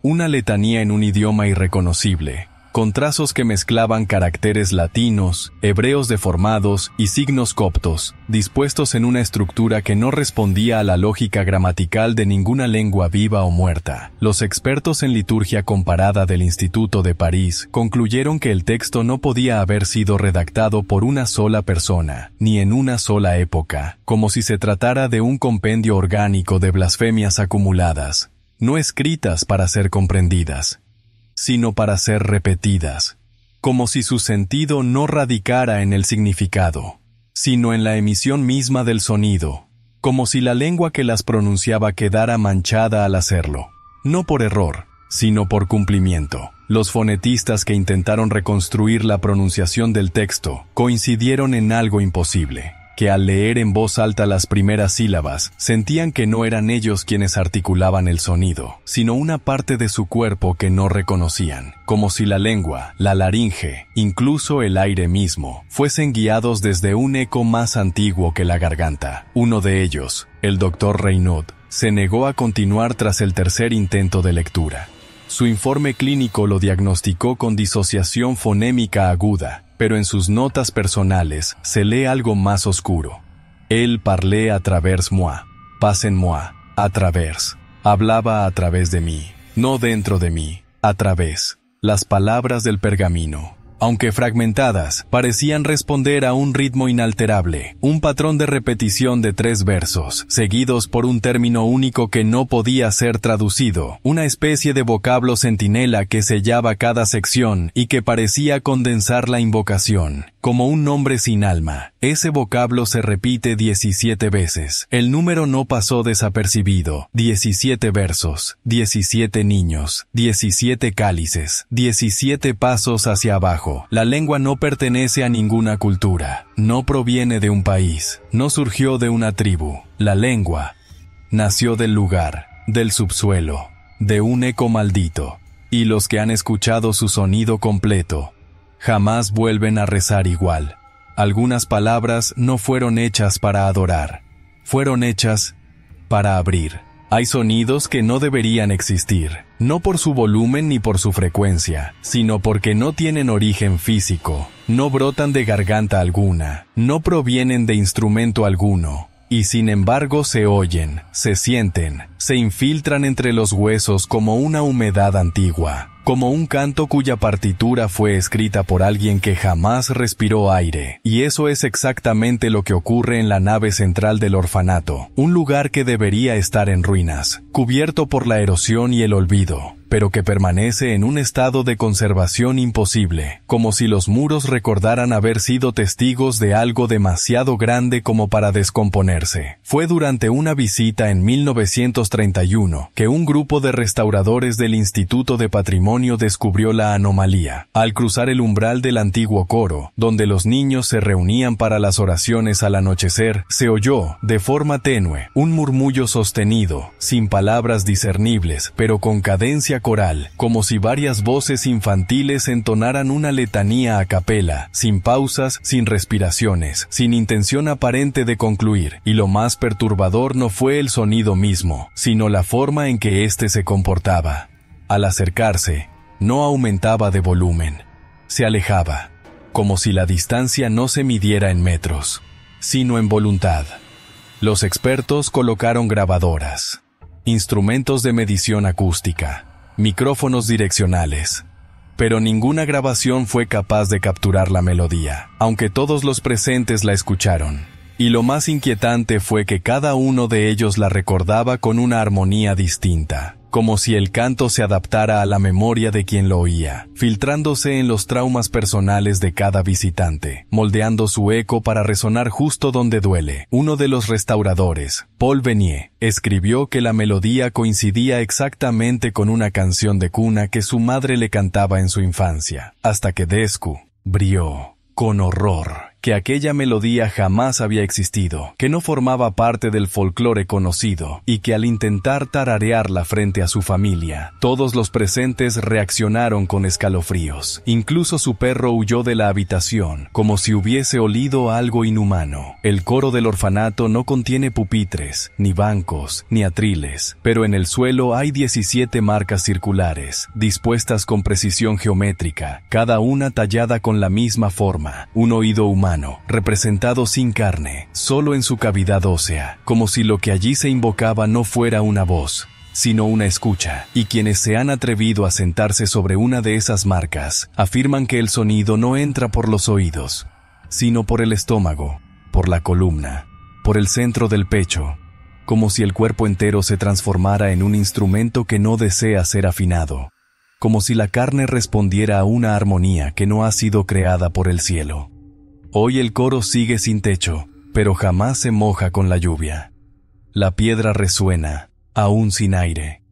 Una letanía en un idioma irreconocible, con trazos que mezclaban caracteres latinos, hebreos deformados y signos coptos, dispuestos en una estructura que no respondía a la lógica gramatical de ninguna lengua viva o muerta. Los expertos en liturgia comparada del Instituto de París concluyeron que el texto no podía haber sido redactado por una sola persona, ni en una sola época, como si se tratara de un compendio orgánico de blasfemias acumuladas, no escritas para ser comprendidas, sino para ser repetidas, como si su sentido no radicara en el significado, sino en la emisión misma del sonido, como si la lengua que las pronunciaba quedara manchada al hacerlo, no por error, sino por cumplimiento. Los fonetistas que intentaron reconstruir la pronunciación del texto coincidieron en algo imposible, que al leer en voz alta las primeras sílabas, sentían que no eran ellos quienes articulaban el sonido, sino una parte de su cuerpo que no reconocían, como si la lengua, la laringe, incluso el aire mismo, fuesen guiados desde un eco más antiguo que la garganta. Uno de ellos, el doctor Reynaud, se negó a continuar tras el tercer intento de lectura. Su informe clínico lo diagnosticó con disociación fonémica aguda, pero en sus notas personales se lee algo más oscuro. Él parlait à travers moi, pas en moi, à travers. Hablaba a través de mí, no dentro de mí, a través. Las palabras del pergamino, aunque fragmentadas, parecían responder a un ritmo inalterable, un patrón de repetición de 3 versos, seguidos por un término único que no podía ser traducido, una especie de vocablo centinela que sellaba cada sección y que parecía condensar la invocación, como un nombre sin alma. Ese vocablo se repite 17 veces. El número no pasó desapercibido. 17 versos, 17 niños, 17 cálices, 17 pasos hacia abajo. La lengua no pertenece a ninguna cultura, no proviene de un país, no surgió de una tribu. La lengua nació del lugar, del subsuelo, de un eco maldito, y los que han escuchado su sonido completo jamás vuelven a rezar igual. Algunas palabras no fueron hechas para adorar, fueron hechas para abrir. Hay sonidos que no deberían existir, no por su volumen ni por su frecuencia, sino porque no tienen origen físico, no brotan de garganta alguna, no provienen de instrumento alguno, y sin embargo se oyen, se sienten, se infiltran entre los huesos como una humedad antigua, como un canto cuya partitura fue escrita por alguien que jamás respiró aire. Y eso es exactamente lo que ocurre en la nave central del orfanato, un lugar que debería estar en ruinas, cubierto por la erosión y el olvido, pero que permanece en un estado de conservación imposible, como si los muros recordaran haber sido testigos de algo demasiado grande como para descomponerse. Fue durante una visita en 1931 que un grupo de restauradores del Instituto de Patrimonio descubrió la anomalía. Al cruzar el umbral del antiguo coro, donde los niños se reunían para las oraciones al anochecer, se oyó, de forma tenue, un murmullo sostenido, sin palabras discernibles, pero con cadencia coral, como si varias voces infantiles entonaran una letanía a capela, sin pausas, sin respiraciones, sin intención aparente de concluir, y lo más perturbador no fue el sonido mismo, sino la forma en que éste se comportaba. Al acercarse, no aumentaba de volumen, se alejaba, como si la distancia no se midiera en metros, sino en voluntad. Los expertos colocaron grabadoras, instrumentos de medición acústica, micrófonos direccionales, pero ninguna grabación fue capaz de capturar la melodía, aunque todos los presentes la escucharon. Y lo más inquietante fue que cada uno de ellos la recordaba con una armonía distinta, como si el canto se adaptara a la memoria de quien lo oía, filtrándose en los traumas personales de cada visitante, moldeando su eco para resonar justo donde duele. Uno de los restauradores, Paul Venier, escribió que la melodía coincidía exactamente con una canción de cuna que su madre le cantaba en su infancia, hasta que Descu brió con horror que aquella melodía jamás había existido, que no formaba parte del folclore conocido, y que al intentar tararearla frente a su familia, todos los presentes reaccionaron con escalofríos. Incluso su perro huyó de la habitación, como si hubiese olido algo inhumano. El coro del orfanato no contiene pupitres, ni bancos, ni atriles, pero en el suelo hay 17 marcas circulares, dispuestas con precisión geométrica, cada una tallada con la misma forma, un oído humano, representado sin carne, solo en su cavidad ósea, como si lo que allí se invocaba no fuera una voz, sino una escucha, y quienes se han atrevido a sentarse sobre una de esas marcas, afirman que el sonido no entra por los oídos, sino por el estómago, por la columna, por el centro del pecho, como si el cuerpo entero se transformara en un instrumento que no desea ser afinado, como si la carne respondiera a una armonía que no ha sido creada por el cielo. Hoy el coro sigue sin techo, pero jamás se moja con la lluvia. La piedra resuena, aún sin aire.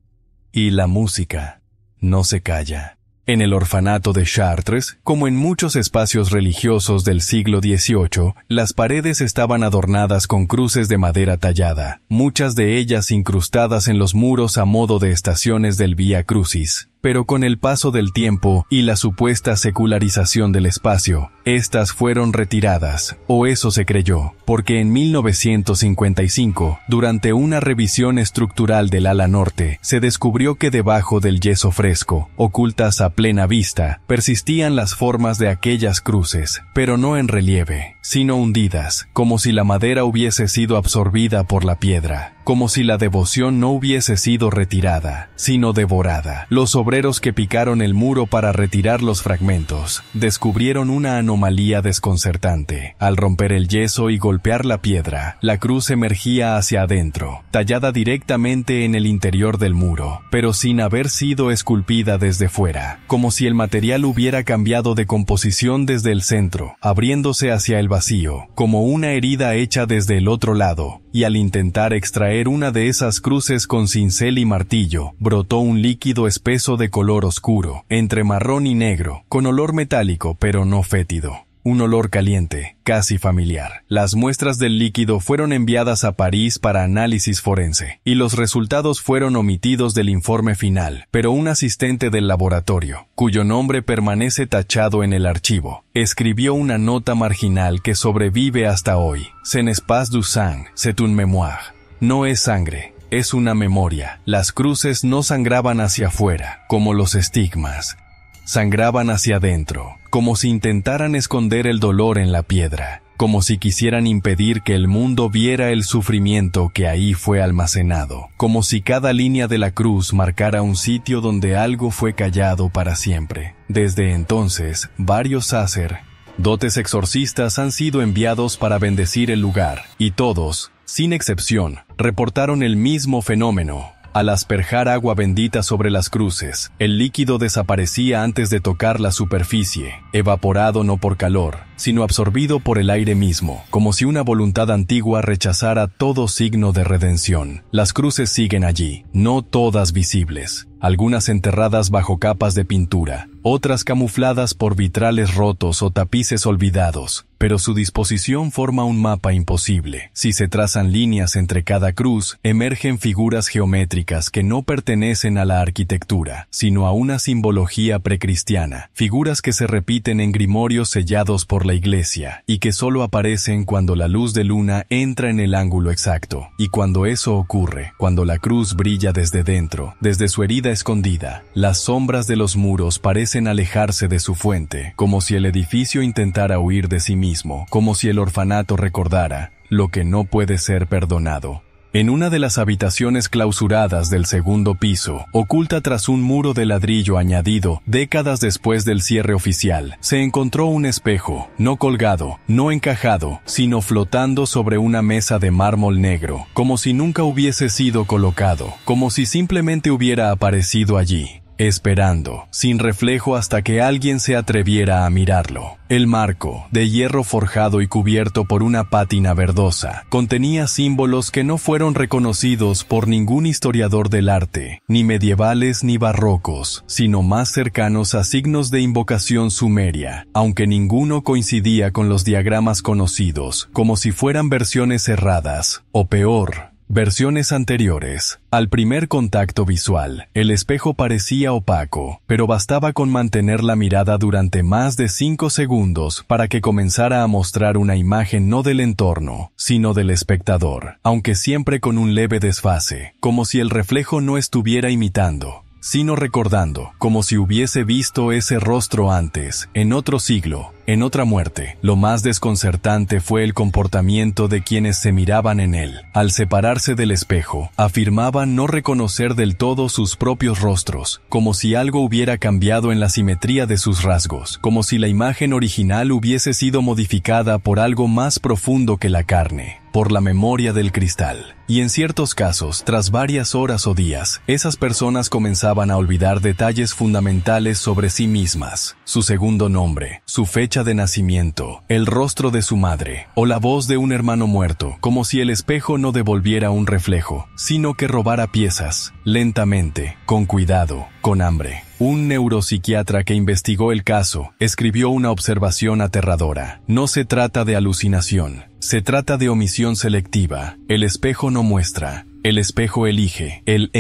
Y la música no se calla. En el orfanato de Chartres, como en muchos espacios religiosos del siglo XVIII, las paredes estaban adornadas con cruces de madera tallada, muchas de ellas incrustadas en los muros a modo de estaciones del Vía Crucis. Pero con el paso del tiempo y la supuesta secularización del espacio, estas fueron retiradas, o eso se creyó, porque en 1955, durante una revisión estructural del ala norte, se descubrió que debajo del yeso fresco, ocultas a plena vista, persistían las formas de aquellas cruces, pero no en relieve, sino hundidas, como si la madera hubiese sido absorbida por la piedra, como si la devoción no hubiese sido retirada, sino devorada. Los obreros que picaron el muro para retirar los fragmentos descubrieron una anomalía desconcertante. Al romper el yeso y golpear la piedra, la cruz emergía hacia adentro, tallada directamente en el interior del muro, pero sin haber sido esculpida desde fuera, como si el material hubiera cambiado de composición desde el centro, abriéndose hacia el vacío, como una herida hecha desde el otro lado, y al intentar extraer una de esas cruces con cincel y martillo, brotó un líquido espeso de color oscuro, entre marrón y negro, con olor metálico pero no fétido. Un olor caliente, casi familiar. Las muestras del líquido fueron enviadas a París para análisis forense, y los resultados fueron omitidos del informe final, pero un asistente del laboratorio, cuyo nombre permanece tachado en el archivo, escribió una nota marginal que sobrevive hasta hoy. Ce n'est pas du sang, c'est une mémoire. No es sangre, es una memoria. Las cruces no sangraban hacia afuera, como los estigmas. Sangraban hacia adentro, como si intentaran esconder el dolor en la piedra, como si quisieran impedir que el mundo viera el sufrimiento que ahí fue almacenado, como si cada línea de la cruz marcara un sitio donde algo fue callado para siempre. Desde entonces, varios sacerdotes exorcistas han sido enviados para bendecir el lugar, y todos, sin excepción, reportaron el mismo fenómeno. Al asperjar agua bendita sobre las cruces, el líquido desaparecía antes de tocar la superficie, evaporado no por calor, sino absorbido por el aire mismo, como si una voluntad antigua rechazara todo signo de redención. Las cruces siguen allí, no todas visibles, algunas enterradas bajo capas de pintura, otras camufladas por vitrales rotos o tapices olvidados, pero su disposición forma un mapa imposible. Si se trazan líneas entre cada cruz, emergen figuras geométricas que no pertenecen a la arquitectura, sino a una simbología precristiana, figuras que se repiten en grimorios sellados por la Iglesia, y que solo aparecen cuando la luz de luna entra en el ángulo exacto. Y cuando eso ocurre, cuando la cruz brilla desde dentro, desde su herida escondida, las sombras de los muros parecen alejarse de su fuente, como si el edificio intentara huir de sí mismo, como si el orfanato recordara lo que no puede ser perdonado. En una de las habitaciones clausuradas del segundo piso, oculta tras un muro de ladrillo añadido décadas después del cierre oficial, se encontró un espejo, no colgado, no encajado, sino flotando sobre una mesa de mármol negro, como si nunca hubiese sido colocado, como si simplemente hubiera aparecido allí, esperando, sin reflejo hasta que alguien se atreviera a mirarlo. El marco, de hierro forjado y cubierto por una pátina verdosa, contenía símbolos que no fueron reconocidos por ningún historiador del arte, ni medievales ni barrocos, sino más cercanos a signos de invocación sumeria, aunque ninguno coincidía con los diagramas conocidos, como si fueran versiones erradas, o peor, versiones anteriores. Al primer contacto visual, el espejo parecía opaco, pero bastaba con mantener la mirada durante más de 5 segundos para que comenzara a mostrar una imagen no del entorno, sino del espectador, aunque siempre con un leve desfase, como si el reflejo no estuviera imitando, sino recordando, como si hubiese visto ese rostro antes, en otro siglo, en otra muerte. Lo más desconcertante fue el comportamiento de quienes se miraban en él. Al separarse del espejo, afirmaban no reconocer del todo sus propios rostros, como si algo hubiera cambiado en la simetría de sus rasgos, como si la imagen original hubiese sido modificada por algo más profundo que la carne, por la memoria del cristal. Y en ciertos casos, tras varias horas o días, esas personas comenzaban a olvidar detalles fundamentales sobre sí mismas, su segundo nombre, su fecha de nacimiento, el rostro de su madre, o la voz de un hermano muerto, como si el espejo no devolviera un reflejo, sino que robara piezas, lentamente, con cuidado, con hambre. Un neuropsiquiatra que investigó el caso escribió una observación aterradora. No se trata de alucinación, se trata de omisión selectiva. El espejo no muestra, el espejo elige. El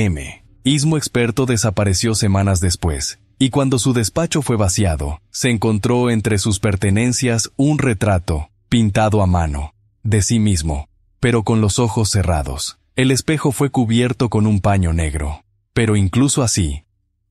mismo experto desapareció semanas después, y cuando su despacho fue vaciado, se encontró entre sus pertenencias un retrato, pintado a mano, de sí mismo, pero con los ojos cerrados. El espejo fue cubierto con un paño negro. Pero incluso así,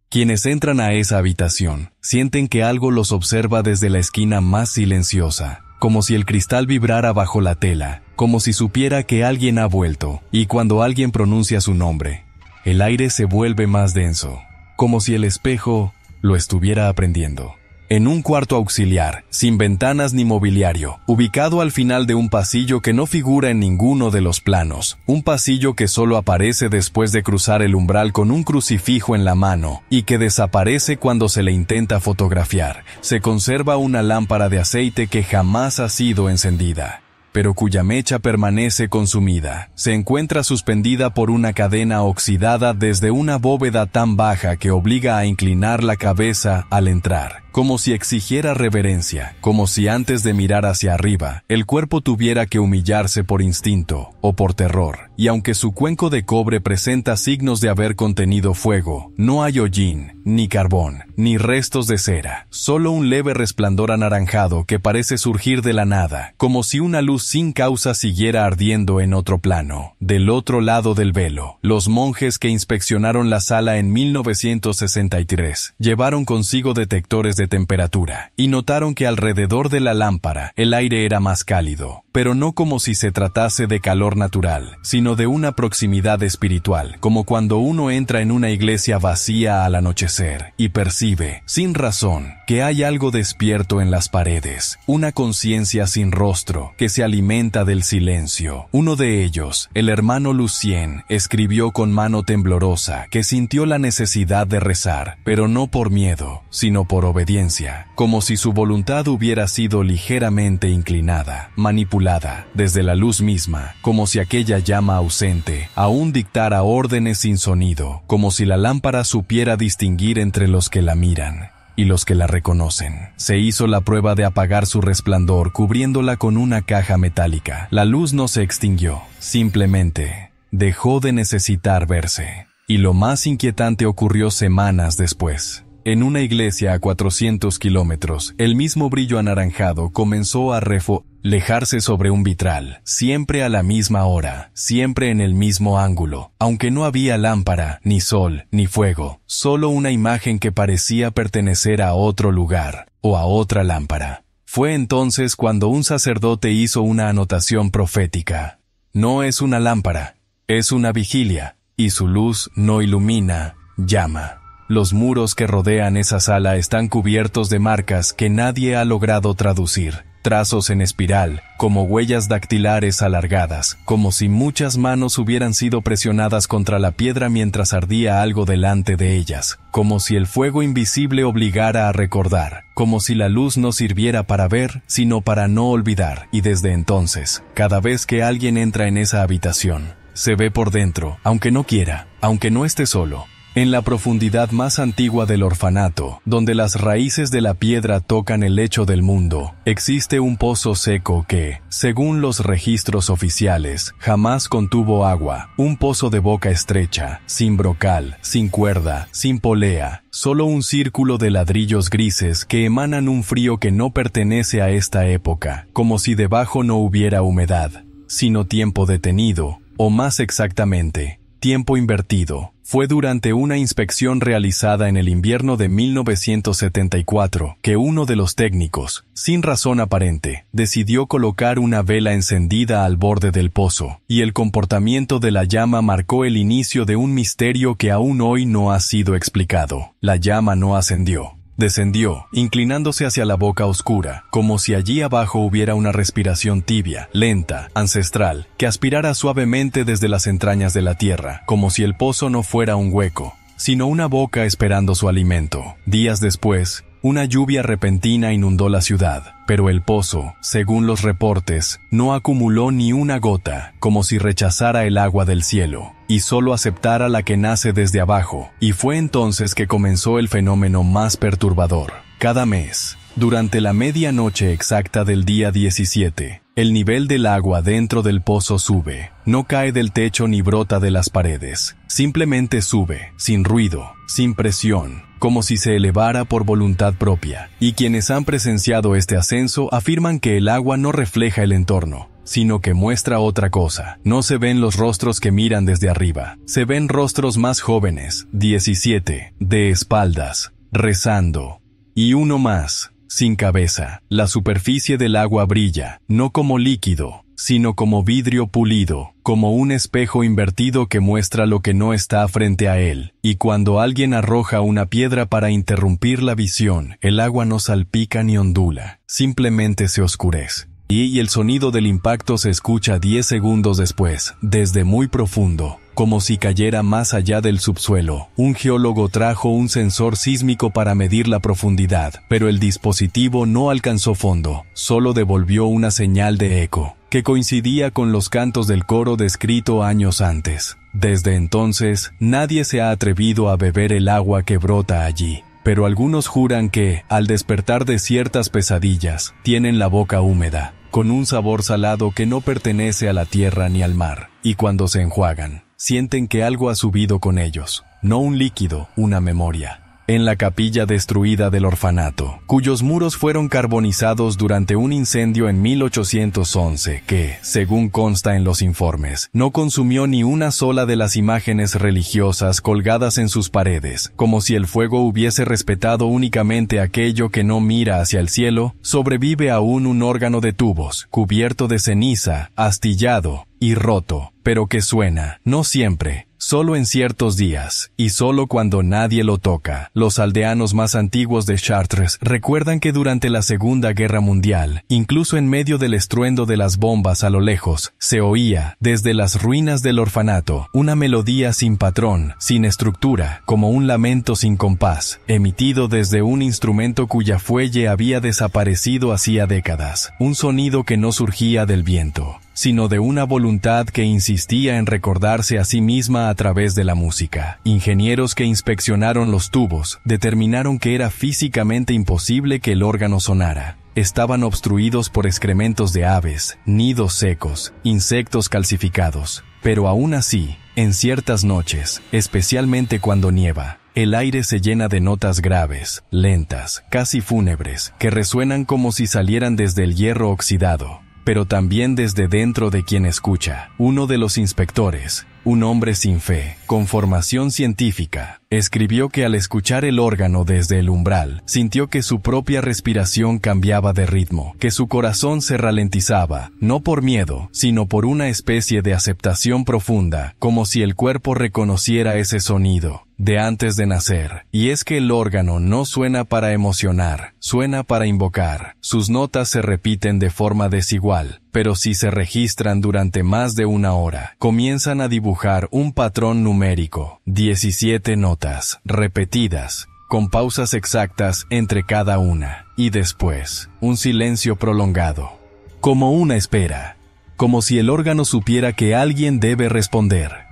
quienes entran a esa habitación sienten que algo los observa desde la esquina más silenciosa, como si el cristal vibrara bajo la tela, como si supiera que alguien ha vuelto, y cuando alguien pronuncia su nombre, el aire se vuelve más denso, como si el espejo lo estuviera aprendiendo. En un cuarto auxiliar, sin ventanas ni mobiliario, ubicado al final de un pasillo que no figura en ninguno de los planos, un pasillo que solo aparece después de cruzar el umbral con un crucifijo en la mano y que desaparece cuando se le intenta fotografiar, se conserva una lámpara de aceite que jamás ha sido encendida, pero cuya mecha permanece consumida. Se encuentra suspendida por una cadena oxidada desde una bóveda tan baja que obliga a inclinar la cabeza al entrar, como si exigiera reverencia, como si antes de mirar hacia arriba, el cuerpo tuviera que humillarse por instinto o por terror. Y aunque su cuenco de cobre presenta signos de haber contenido fuego, no hay hollín, ni carbón, ni restos de cera, solo un leve resplandor anaranjado que parece surgir de la nada, como si una luz sin causa siguiera ardiendo en otro plano. Del otro lado del velo, los monjes que inspeccionaron la sala en 1963 llevaron consigo detectores de temperatura y notaron que alrededor de la lámpara el aire era más cálido, pero no como si se tratase de calor natural, sino de una proximidad espiritual, como cuando uno entra en una iglesia vacía al anochecer y percibe, sin razón, que hay algo despierto en las paredes, una conciencia sin rostro que se alimenta del silencio. Uno de ellos, el hermano Lucien, escribió con mano temblorosa que sintió la necesidad de rezar, pero no por miedo, sino por obediencia, como si su voluntad hubiera sido ligeramente inclinada, manipulada, desde la luz misma, como si aquella llama ausente aún dictara órdenes sin sonido, como si la lámpara supiera distinguir entre los que la miran y los que la reconocen. Se hizo la prueba de apagar su resplandor cubriéndola con una caja metálica. La luz no se extinguió, simplemente dejó de necesitar verse. Y lo más inquietante ocurrió semanas después. En una iglesia a 400 kilómetros, el mismo brillo anaranjado comenzó a reflejarse sobre un vitral, siempre a la misma hora, siempre en el mismo ángulo, aunque no había lámpara, ni sol, ni fuego, solo una imagen que parecía pertenecer a otro lugar, o a otra lámpara. Fue entonces cuando un sacerdote hizo una anotación profética. No es una lámpara, es una vigilia, y su luz no ilumina, llama. Los muros que rodean esa sala están cubiertos de marcas que nadie ha logrado traducir, trazos en espiral, como huellas dactilares alargadas, como si muchas manos hubieran sido presionadas contra la piedra mientras ardía algo delante de ellas, como si el fuego invisible obligara a recordar, como si la luz no sirviera para ver, sino para no olvidar, y desde entonces, cada vez que alguien entra en esa habitación, se ve por dentro, aunque no quiera, aunque no esté solo. En la profundidad más antigua del orfanato, donde las raíces de la piedra tocan el lecho del mundo, existe un pozo seco que, según los registros oficiales, jamás contuvo agua, un pozo de boca estrecha, sin brocal, sin cuerda, sin polea, solo un círculo de ladrillos grises que emanan un frío que no pertenece a esta época, como si debajo no hubiera humedad, sino tiempo detenido, o más exactamente, tiempo invertido. Fue durante una inspección realizada en el invierno de 1974 que uno de los técnicos, sin razón aparente, decidió colocar una vela encendida al borde del pozo, y el comportamiento de la llama marcó el inicio de un misterio que aún hoy no ha sido explicado. La llama no ascendió. Descendió, inclinándose hacia la boca oscura, como si allí abajo hubiera una respiración tibia, lenta, ancestral, que aspirara suavemente desde las entrañas de la tierra, como si el pozo no fuera un hueco, sino una boca esperando su alimento. Días después, una lluvia repentina inundó la ciudad, pero el pozo, según los reportes, no acumuló ni una gota, como si rechazara el agua del cielo, y solo aceptara la que nace desde abajo, y fue entonces que comenzó el fenómeno más perturbador. Cada mes, durante la medianoche exacta del día 17, el nivel del agua dentro del pozo sube, no cae del techo ni brota de las paredes, simplemente sube, sin ruido, sin presión, como si se elevara por voluntad propia, y quienes han presenciado este ascenso afirman que el agua no refleja el entorno, sino que muestra otra cosa. No se ven los rostros que miran desde arriba, se ven rostros más jóvenes, 17, de espaldas, rezando, y uno más, sin cabeza. La superficie del agua brilla, no como líquido, sino como vidrio pulido, como un espejo invertido que muestra lo que no está frente a él, y cuando alguien arroja una piedra para interrumpir la visión, el agua no salpica ni ondula, simplemente se oscurece. Y el sonido del impacto se escucha 10 segundos después, desde muy profundo, como si cayera más allá del subsuelo. Un geólogo trajo un sensor sísmico para medir la profundidad, pero el dispositivo no alcanzó fondo, solo devolvió una señal de eco, que coincidía con los cantos del coro descrito años antes. Desde entonces, nadie se ha atrevido a beber el agua que brota allí. Pero algunos juran que, al despertar de ciertas pesadillas, tienen la boca húmeda, con un sabor salado que no pertenece a la tierra ni al mar, y cuando se enjuagan, sienten que algo ha subido con ellos, no un líquido, una memoria. En la capilla destruida del orfanato, cuyos muros fueron carbonizados durante un incendio en 1811 que, según consta en los informes, no consumió ni una sola de las imágenes religiosas colgadas en sus paredes, como si el fuego hubiese respetado únicamente aquello que no mira hacia el cielo, sobrevive aún un órgano de tubos, cubierto de ceniza, astillado y roto, pero que suena, no siempre, solo en ciertos días, y solo cuando nadie lo toca. Los aldeanos más antiguos de Chartres recuerdan que durante la Segunda Guerra Mundial, incluso en medio del estruendo de las bombas a lo lejos, se oía, desde las ruinas del orfanato, una melodía sin patrón, sin estructura, como un lamento sin compás, emitido desde un instrumento cuya fuelle había desaparecido hacía décadas, un sonido que no surgía del viento, sino de una voluntad que insistía en recordarse a sí misma a través de la música. Ingenieros que inspeccionaron los tubos determinaron que era físicamente imposible que el órgano sonara. Estaban obstruidos por excrementos de aves, nidos secos, insectos calcificados. Pero aún así, en ciertas noches, especialmente cuando nieva, el aire se llena de notas graves, lentas, casi fúnebres, que resuenan como si salieran desde el hierro oxidado, pero también desde dentro de quien escucha. Uno de los inspectores, un hombre sin fe, con formación científica, escribió que al escuchar el órgano desde el umbral, sintió que su propia respiración cambiaba de ritmo, que su corazón se ralentizaba, no por miedo, sino por una especie de aceptación profunda, como si el cuerpo reconociera ese sonido de antes de nacer. Y es que el órgano no suena para emocionar, suena para invocar. Sus notas se repiten de forma desigual, pero si se registran durante más de una hora, comienzan a dibujar un patrón numérico, 17 notas, repetidas, con pausas exactas entre cada una, y después, un silencio prolongado, como una espera, como si el órgano supiera que alguien debe responder.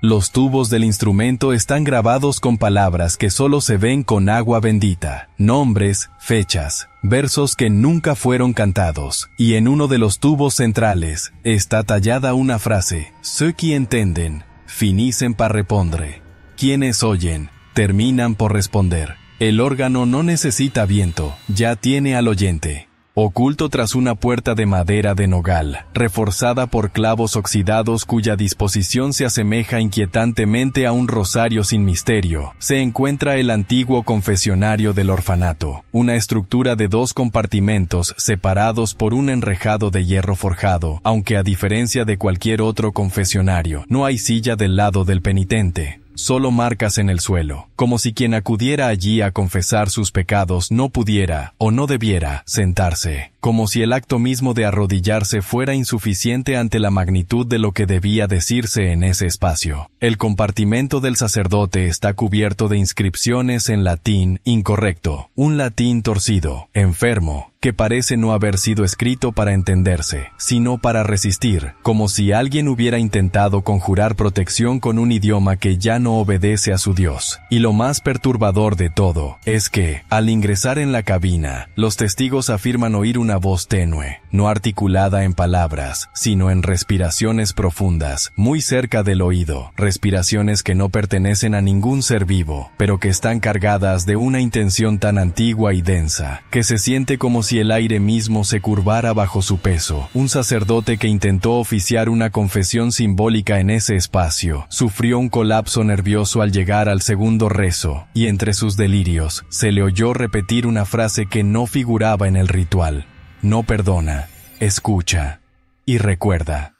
Los tubos del instrumento están grabados con palabras que solo se ven con agua bendita, nombres, fechas, versos que nunca fueron cantados, y en uno de los tubos centrales está tallada una frase: ceux qui entenden, finissent par répondre. Quienes oyen, terminan por responder. El órgano no necesita viento, ya tiene al oyente. Oculto tras una puerta de madera de nogal, reforzada por clavos oxidados cuya disposición se asemeja inquietantemente a un rosario sin misterio, se encuentra el antiguo confesionario del orfanato, una estructura de 2 compartimentos separados por un enrejado de hierro forjado, aunque a diferencia de cualquier otro confesionario, no hay silla del lado del penitente. Solo marcas en el suelo, como si quien acudiera allí a confesar sus pecados no pudiera, o no debiera, sentarse, como si el acto mismo de arrodillarse fuera insuficiente ante la magnitud de lo que debía decirse en ese espacio. El compartimento del sacerdote está cubierto de inscripciones en latín incorrecto, un latín torcido, enfermo, que parece no haber sido escrito para entenderse, sino para resistir, como si alguien hubiera intentado conjurar protección con un idioma que ya no obedece a su Dios. Y lo más perturbador de todo es que, al ingresar en la cabina, los testigos afirman oír una voz tenue, no articulada en palabras, sino en respiraciones profundas, muy cerca del oído, respiraciones que no pertenecen a ningún ser vivo, pero que están cargadas de una intención tan antigua y densa, que se siente como si el aire mismo se curvara bajo su peso. Un sacerdote que intentó oficiar una confesión simbólica en ese espacio, sufrió un colapso nervioso al llegar al segundo rezo, y entre sus delirios, se le oyó repetir una frase que no figuraba en el ritual: no perdona, escucha y recuerda.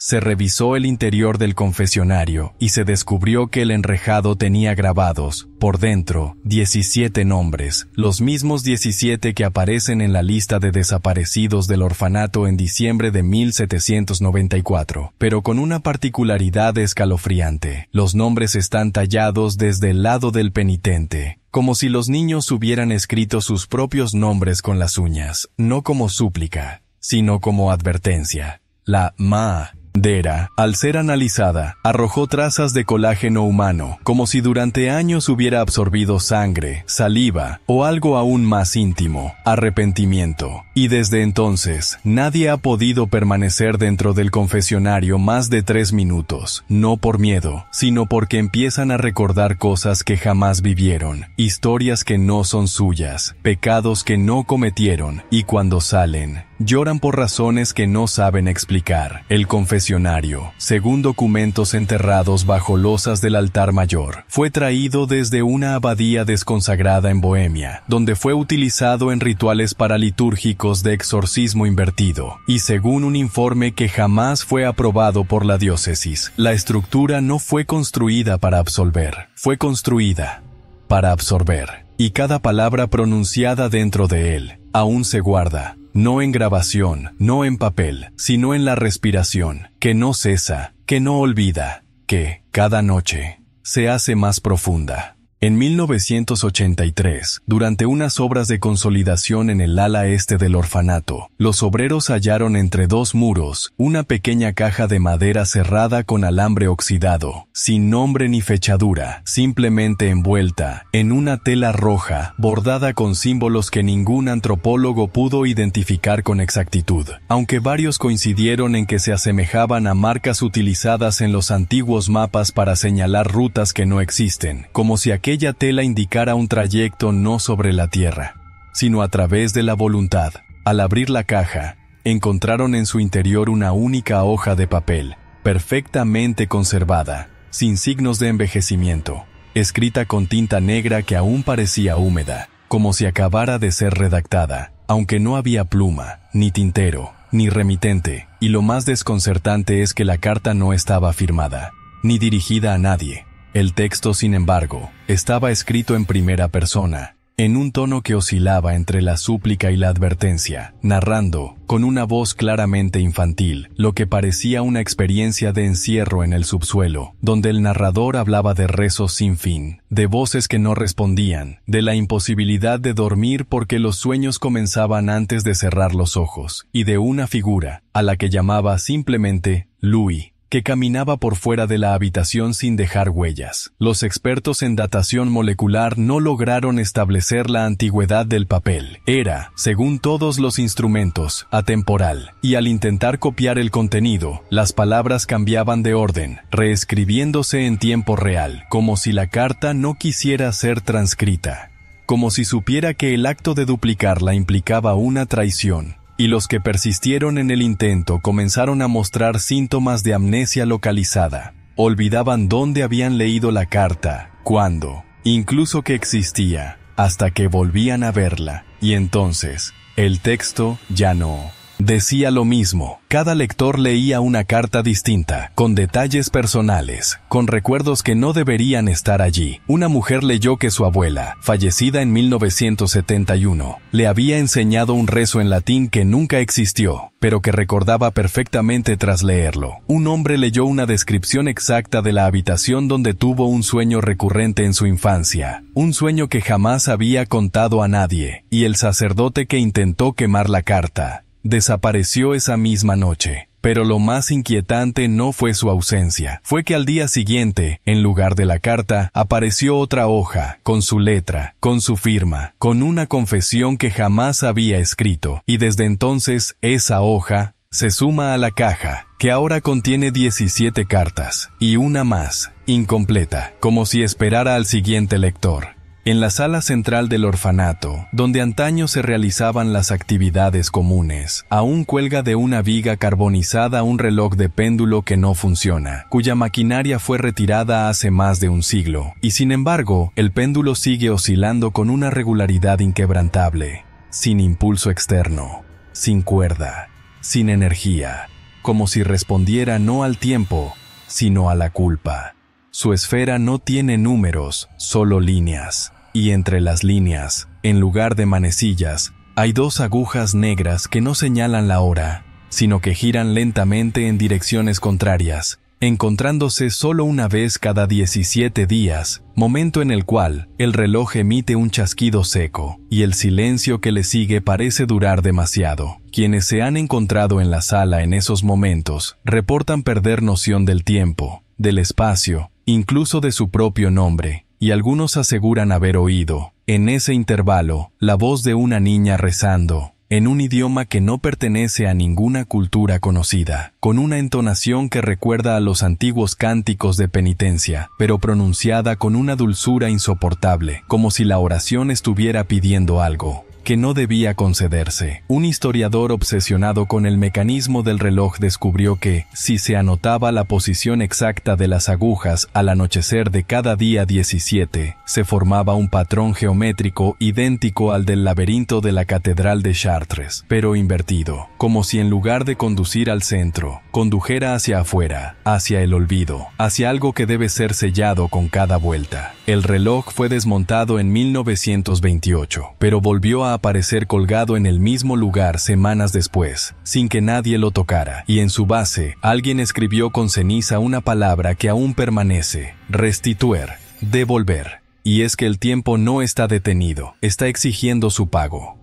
Se revisó el interior del confesionario y se descubrió que el enrejado tenía grabados, por dentro, 17 nombres, los mismos 17 que aparecen en la lista de desaparecidos del orfanato en diciembre de 1794, pero con una particularidad escalofriante. Los nombres están tallados desde el lado del penitente, como si los niños hubieran escrito sus propios nombres con las uñas, no como súplica, sino como advertencia. La madera, al ser analizada, arrojó trazas de colágeno humano, como si durante años hubiera absorbido sangre, saliva o algo aún más íntimo, arrepentimiento. Y desde entonces, nadie ha podido permanecer dentro del confesionario más de 3 minutos, no por miedo, sino porque empiezan a recordar cosas que jamás vivieron, historias que no son suyas, pecados que no cometieron, y cuando salen, lloran por razones que no saben explicar. El confesionario, según documentos enterrados bajo losas del altar mayor, fue traído desde una abadía desconsagrada en Bohemia, donde fue utilizado en rituales paralitúrgicos de exorcismo invertido, y según un informe que jamás fue aprobado por la diócesis, la estructura no fue construida para absolver, fue construida para absorber, y cada palabra pronunciada dentro de él aún se guarda, no en grabación, no en papel, sino en la respiración, que no cesa, que no olvida, que, cada noche, se hace más profunda. En 1983, durante unas obras de consolidación en el ala este del orfanato, los obreros hallaron entre dos muros una pequeña caja de madera cerrada con alambre oxidado, sin nombre ni fechadura, simplemente envuelta en una tela roja, bordada con símbolos que ningún antropólogo pudo identificar con exactitud, aunque varios coincidieron en que se asemejaban a marcas utilizadas en los antiguos mapas para señalar rutas que no existen, como si aquella tela indicara un trayecto no sobre la tierra, sino a través de la voluntad. Al abrir la caja, encontraron en su interior una única hoja de papel, perfectamente conservada, sin signos de envejecimiento, escrita con tinta negra que aún parecía húmeda, como si acabara de ser redactada, aunque no había pluma, ni tintero, ni remitente, y lo más desconcertante es que la carta no estaba firmada, ni dirigida a nadie. El texto, sin embargo, estaba escrito en primera persona, en un tono que oscilaba entre la súplica y la advertencia, narrando, con una voz claramente infantil, lo que parecía una experiencia de encierro en el subsuelo, donde el narrador hablaba de rezos sin fin, de voces que no respondían, de la imposibilidad de dormir porque los sueños comenzaban antes de cerrar los ojos, y de una figura, a la que llamaba simplemente Louis, que caminaba por fuera de la habitación sin dejar huellas. Los expertos en datación molecular no lograron establecer la antigüedad del papel. Era, según todos los instrumentos, atemporal, y al intentar copiar el contenido, las palabras cambiaban de orden, reescribiéndose en tiempo real, como si la carta no quisiera ser transcrita, como si supiera que el acto de duplicarla implicaba una traición. Y los que persistieron en el intento comenzaron a mostrar síntomas de amnesia localizada. Olvidaban dónde habían leído la carta, cuándo, incluso que existía, hasta que volvían a verla. Y entonces, el texto ya no decía lo mismo. Cada lector leía una carta distinta, con detalles personales, con recuerdos que no deberían estar allí. Una mujer leyó que su abuela, fallecida en 1971, le había enseñado un rezo en latín que nunca existió, pero que recordaba perfectamente tras leerlo. Un hombre leyó una descripción exacta de la habitación donde tuvo un sueño recurrente en su infancia, un sueño que jamás había contado a nadie, y el sacerdote que intentó quemar la carta desapareció esa misma noche. Pero lo más inquietante no fue su ausencia, fue que al día siguiente, en lugar de la carta, apareció otra hoja, con su letra, con su firma, con una confesión que jamás había escrito, y desde entonces, esa hoja se suma a la caja, que ahora contiene 17 cartas, y una más, incompleta, como si esperara al siguiente lector. En la sala central del orfanato, donde antaño se realizaban las actividades comunes, aún cuelga de una viga carbonizada un reloj de péndulo que no funciona, cuya maquinaria fue retirada hace más de un siglo, y sin embargo, el péndulo sigue oscilando con una regularidad inquebrantable, sin impulso externo, sin cuerda, sin energía, como si respondiera no al tiempo, sino a la culpa. Su esfera no tiene números, solo líneas. Y entre las líneas, en lugar de manecillas, hay dos agujas negras que no señalan la hora, sino que giran lentamente en direcciones contrarias, encontrándose solo una vez cada 17 días, momento en el cual el reloj emite un chasquido seco, y el silencio que le sigue parece durar demasiado. Quienes se han encontrado en la sala en esos momentos reportan perder noción del tiempo, del espacio, incluso de su propio nombre, y algunos aseguran haber oído, en ese intervalo, la voz de una niña rezando, en un idioma que no pertenece a ninguna cultura conocida, con una entonación que recuerda a los antiguos cánticos de penitencia, pero pronunciada con una dulzura insoportable, como si la oración estuviera pidiendo algo que no debía concederse. Un historiador obsesionado con el mecanismo del reloj descubrió que, si se anotaba la posición exacta de las agujas al anochecer de cada día 17, se formaba un patrón geométrico idéntico al del laberinto de la Catedral de Chartres, pero invertido, como si en lugar de conducir al centro, condujera hacia afuera, hacia el olvido, hacia algo que debe ser sellado con cada vuelta. El reloj fue desmontado en 1928, pero volvió a aparecer colgado en el mismo lugar semanas después, sin que nadie lo tocara, y en su base, alguien escribió con ceniza una palabra que aún permanece: restituer, devolver. y es que el tiempo no está detenido, está exigiendo su pago.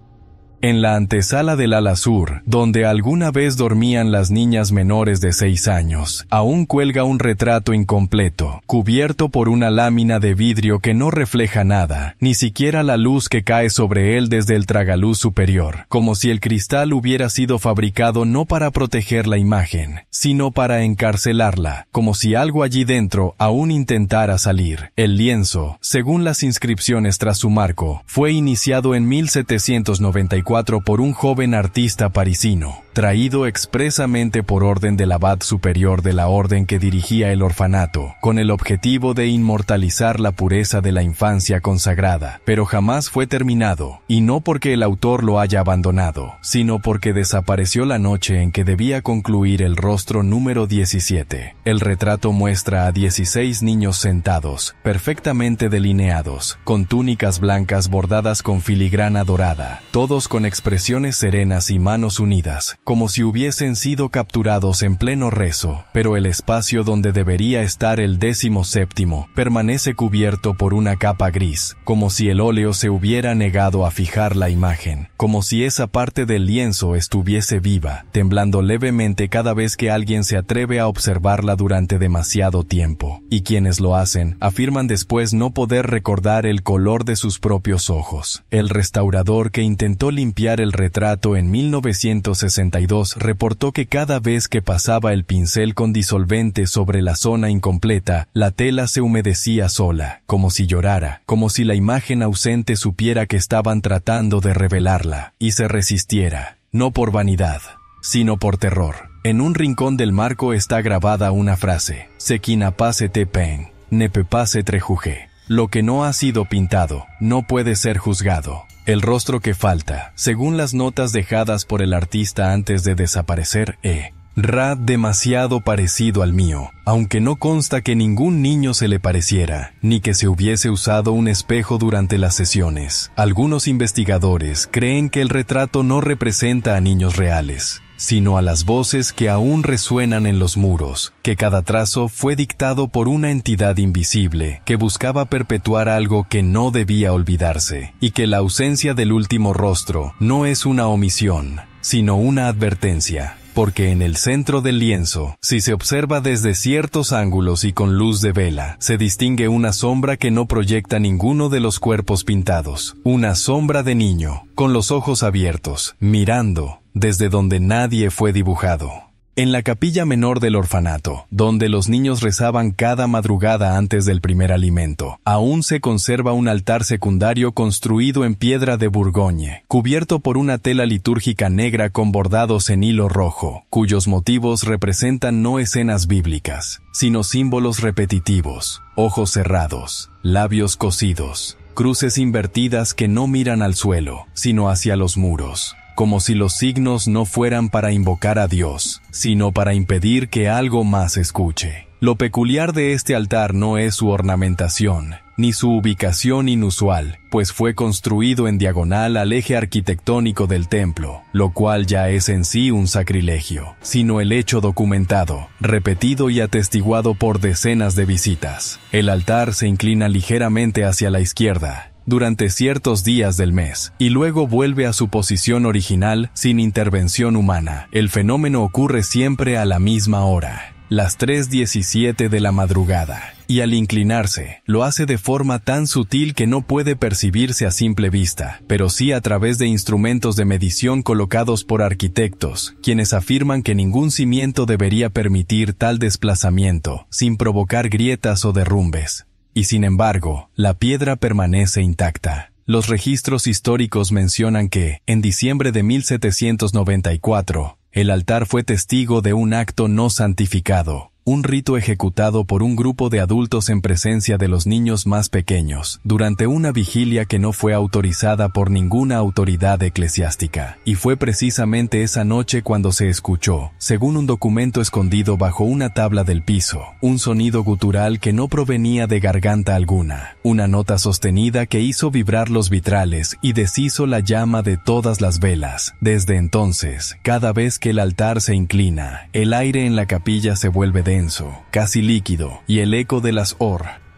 En la antesala del ala sur, donde alguna vez dormían las niñas menores de 6 años, aún cuelga un retrato incompleto, cubierto por una lámina de vidrio que no refleja nada, ni siquiera la luz que cae sobre él desde el tragaluz superior, como si el cristal hubiera sido fabricado no para proteger la imagen, sino para encarcelarla, como si algo allí dentro aún intentara salir. El lienzo, según las inscripciones tras su marco, fue iniciado en 1794 por un joven artista parisino, traído expresamente por orden del abad superior de la orden que dirigía el orfanato, con el objetivo de inmortalizar la pureza de la infancia consagrada, pero jamás fue terminado, y no porque el autor lo haya abandonado, sino porque desapareció la noche en que debía concluir el rostro número 17. El retrato muestra a 16 niños sentados, perfectamente delineados, con túnicas blancas bordadas con filigrana dorada, todos con expresiones serenas y manos unidas, como si hubiesen sido capturados en pleno rezo, pero el espacio donde debería estar el 17º permanece cubierto por una capa gris, como si el óleo se hubiera negado a fijar la imagen, como si esa parte del lienzo estuviese viva, temblando levemente cada vez que alguien se atreve a observarla durante demasiado tiempo, y quienes lo hacen afirman después no poder recordar el color de sus propios ojos. El restaurador que intentó limpiar el retrato en 1962 reportó que cada vez que pasaba el pincel con disolvente sobre la zona incompleta, la tela se humedecía sola, como si llorara, como si la imagen ausente supiera que estaban tratando de revelarla, y se resistiera, no por vanidad, sino por terror. En un rincón del marco está grabada una frase: "Ce qui n'a pas été peint, ne peut pas être jugé". Lo que no ha sido pintado, no puede ser juzgado. El rostro que falta, según las notas dejadas por el artista antes de desaparecer, era demasiado parecido al mío, aunque no consta que ningún niño se le pareciera, ni que se hubiese usado un espejo durante las sesiones. Algunos investigadores creen que el retrato no representa a niños reales, sino a las voces que aún resuenan en los muros, que cada trazo fue dictado por una entidad invisible que buscaba perpetuar algo que no debía olvidarse, y que la ausencia del último rostro no es una omisión, sino una advertencia. Porque en el centro del lienzo, si se observa desde ciertos ángulos y con luz de vela, se distingue una sombra que no proyecta ninguno de los cuerpos pintados, una sombra de niño, con los ojos abiertos, mirando desde donde nadie fue dibujado. En la capilla menor del orfanato, donde los niños rezaban cada madrugada antes del primer alimento, aún se conserva un altar secundario construido en piedra de Bourgogne, cubierto por una tela litúrgica negra con bordados en hilo rojo, cuyos motivos representan no escenas bíblicas, sino símbolos repetitivos: ojos cerrados, labios cosidos, cruces invertidas que no miran al suelo, sino hacia los muros, como si los signos no fueran para invocar a Dios, sino para impedir que algo más escuche. Lo peculiar de este altar no es su ornamentación, ni su ubicación inusual, pues fue construido en diagonal al eje arquitectónico del templo, lo cual ya es en sí un sacrilegio, sino el hecho documentado, repetido y atestiguado por decenas de visitas. El altar se inclina ligeramente hacia la izquierda durante ciertos días del mes, y luego vuelve a su posición original sin intervención humana. El fenómeno ocurre siempre a la misma hora, las 3:17 de la madrugada, y al inclinarse, lo hace de forma tan sutil que no puede percibirse a simple vista, pero sí a través de instrumentos de medición colocados por arquitectos, quienes afirman que ningún cimiento debería permitir tal desplazamiento, sin provocar grietas o derrumbes. Y sin embargo, la piedra permanece intacta. Los registros históricos mencionan que, en diciembre de 1794, el altar fue testigo de un acto no santificado, un rito ejecutado por un grupo de adultos en presencia de los niños más pequeños, durante una vigilia que no fue autorizada por ninguna autoridad eclesiástica. Y fue precisamente esa noche cuando se escuchó, según un documento escondido bajo una tabla del piso, un sonido gutural que no provenía de garganta alguna, una nota sostenida que hizo vibrar los vitrales y deshizo la llama de todas las velas. Desde entonces, cada vez que el altar se inclina, el aire en la capilla se vuelve denso, casi líquido, y el eco de las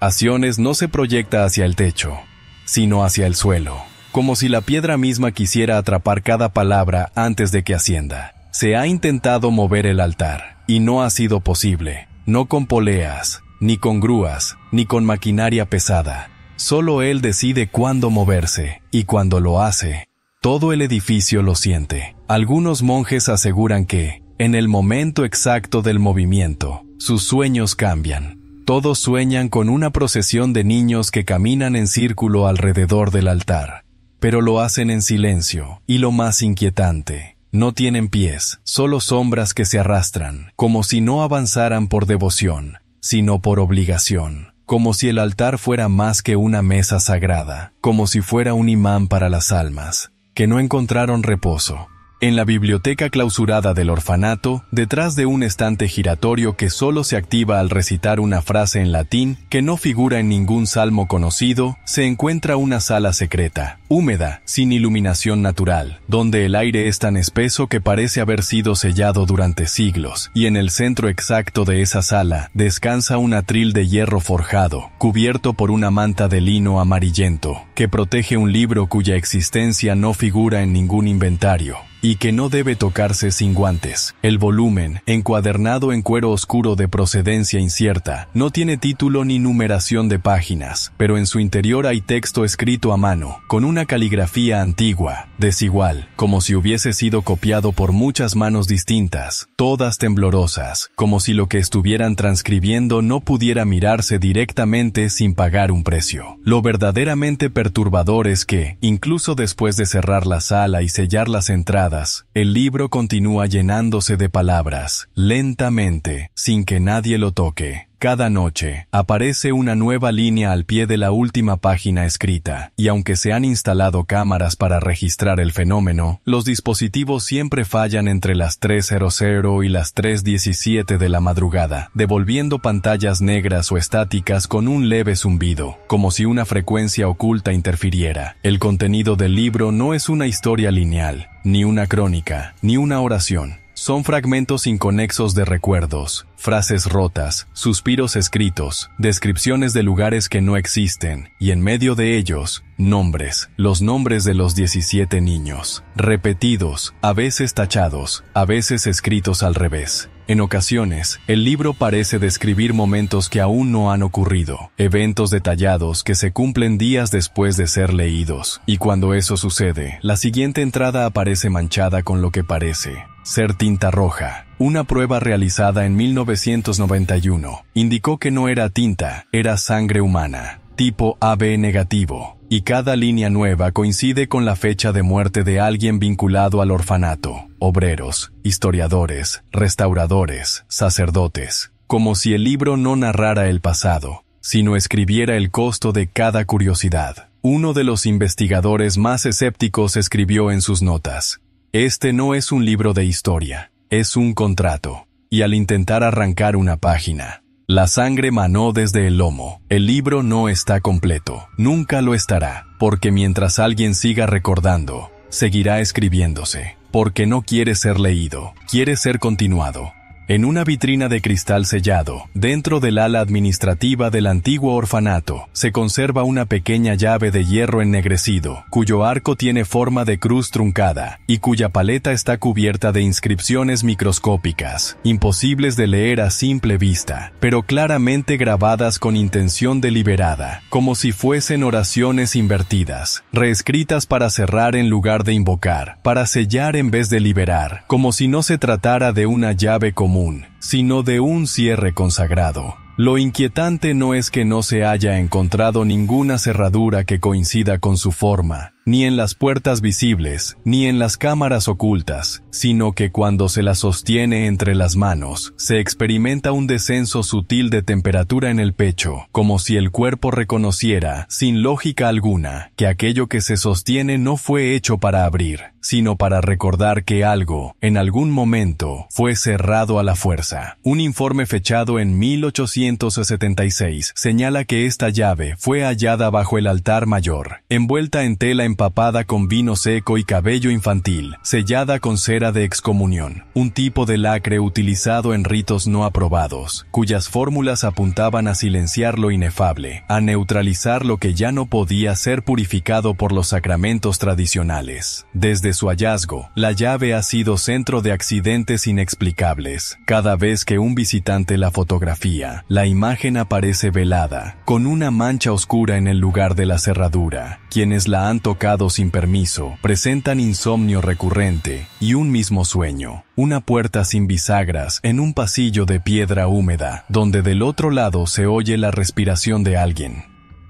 oraciones no se proyecta hacia el techo, sino hacia el suelo, como si la piedra misma quisiera atrapar cada palabra antes de que ascienda. Se ha intentado mover el altar, y no ha sido posible, no con poleas, ni con grúas, ni con maquinaria pesada. Solo él decide cuándo moverse, y cuando lo hace, todo el edificio lo siente. Algunos monjes aseguran que, en el momento exacto del movimiento, sus sueños cambian. Todos sueñan con una procesión de niños que caminan en círculo alrededor del altar, pero lo hacen en silencio, y lo más inquietante, no tienen pies, solo sombras que se arrastran, como si no avanzaran por devoción, sino por obligación, como si el altar fuera más que una mesa sagrada, como si fuera un imán para las almas, que no encontraron reposo. En la biblioteca clausurada del orfanato, detrás de un estante giratorio que solo se activa al recitar una frase en latín que no figura en ningún salmo conocido, se encuentra una sala secreta, húmeda, sin iluminación natural, donde el aire es tan espeso que parece haber sido sellado durante siglos, y en el centro exacto de esa sala descansa un atril de hierro forjado, cubierto por una manta de lino amarillento, que protege un libro cuya existencia no figura en ningún inventario, y que no debe tocarse sin guantes. El volumen, encuadernado en cuero oscuro de procedencia incierta, no tiene título ni numeración de páginas, pero en su interior hay texto escrito a mano, con una caligrafía antigua, desigual, como si hubiese sido copiado por muchas manos distintas, todas temblorosas, como si lo que estuvieran transcribiendo no pudiera mirarse directamente sin pagar un precio. Lo verdaderamente perturbador es que, incluso después de cerrar la sala y sellar las entradas, el libro continúa llenándose de palabras, lentamente, sin que nadie lo toque. Cada noche, aparece una nueva línea al pie de la última página escrita, y aunque se han instalado cámaras para registrar el fenómeno, los dispositivos siempre fallan entre las 3:00 y las 3:17 de la madrugada, devolviendo pantallas negras o estáticas con un leve zumbido, como si una frecuencia oculta interfiriera. El contenido del libro no es una historia lineal, ni una crónica, ni una oración. Son fragmentos inconexos de recuerdos, frases rotas, suspiros escritos, descripciones de lugares que no existen, y en medio de ellos, nombres, los nombres de los 17 niños, repetidos, a veces tachados, a veces escritos al revés. En ocasiones, el libro parece describir momentos que aún no han ocurrido, eventos detallados que se cumplen días después de ser leídos, y cuando eso sucede, la siguiente entrada aparece manchada con lo que parece ser tinta roja. Una prueba realizada en 1991 indicó que no era tinta, era sangre humana, tipo AB negativo, y cada línea nueva coincide con la fecha de muerte de alguien vinculado al orfanato, obreros, historiadores, restauradores, sacerdotes, como si el libro no narrara el pasado, sino escribiera el costo de cada curiosidad. Uno de los investigadores más escépticos escribió en sus notas: "Este no es un libro de historia, es un contrato", y al intentar arrancar una página, la sangre manó desde el lomo. El libro no está completo, nunca lo estará, porque mientras alguien siga recordando, seguirá escribiéndose, porque no quiere ser leído, quiere ser continuado. En una vitrina de cristal sellado, dentro del ala administrativa del antiguo orfanato, se conserva una pequeña llave de hierro ennegrecido, cuyo arco tiene forma de cruz truncada, y cuya paleta está cubierta de inscripciones microscópicas, imposibles de leer a simple vista, pero claramente grabadas con intención deliberada, como si fuesen oraciones invertidas, reescritas para cerrar en lugar de invocar, para sellar en vez de liberar, como si no se tratara de una llave común, sino de un cierre consagrado. Lo inquietante no es que no se haya encontrado ninguna cerradura que coincida con su forma, ni en las puertas visibles, ni en las cámaras ocultas, sino que cuando se la sostiene entre las manos, se experimenta un descenso sutil de temperatura en el pecho, como si el cuerpo reconociera, sin lógica alguna, que aquello que se sostiene no fue hecho para abrir, sino para recordar que algo, en algún momento, fue cerrado a la fuerza. Un informe fechado en 1876 señala que esta llave fue hallada bajo el altar mayor, envuelta en tela empapada con vino seco y cabello infantil, sellada con cera de excomunión, un tipo de lacre utilizado en ritos no aprobados, cuyas fórmulas apuntaban a silenciar lo inefable, a neutralizar lo que ya no podía ser purificado por los sacramentos tradicionales. Desde su hallazgo, la llave ha sido centro de accidentes inexplicables. Cada vez que un visitante la fotografía, la imagen aparece velada, con una mancha oscura en el lugar de la cerradura. Quienes la han tocado sin permiso presentan insomnio recurrente y un mismo sueño. Una puerta sin bisagras en un pasillo de piedra húmeda, donde del otro lado se oye la respiración de alguien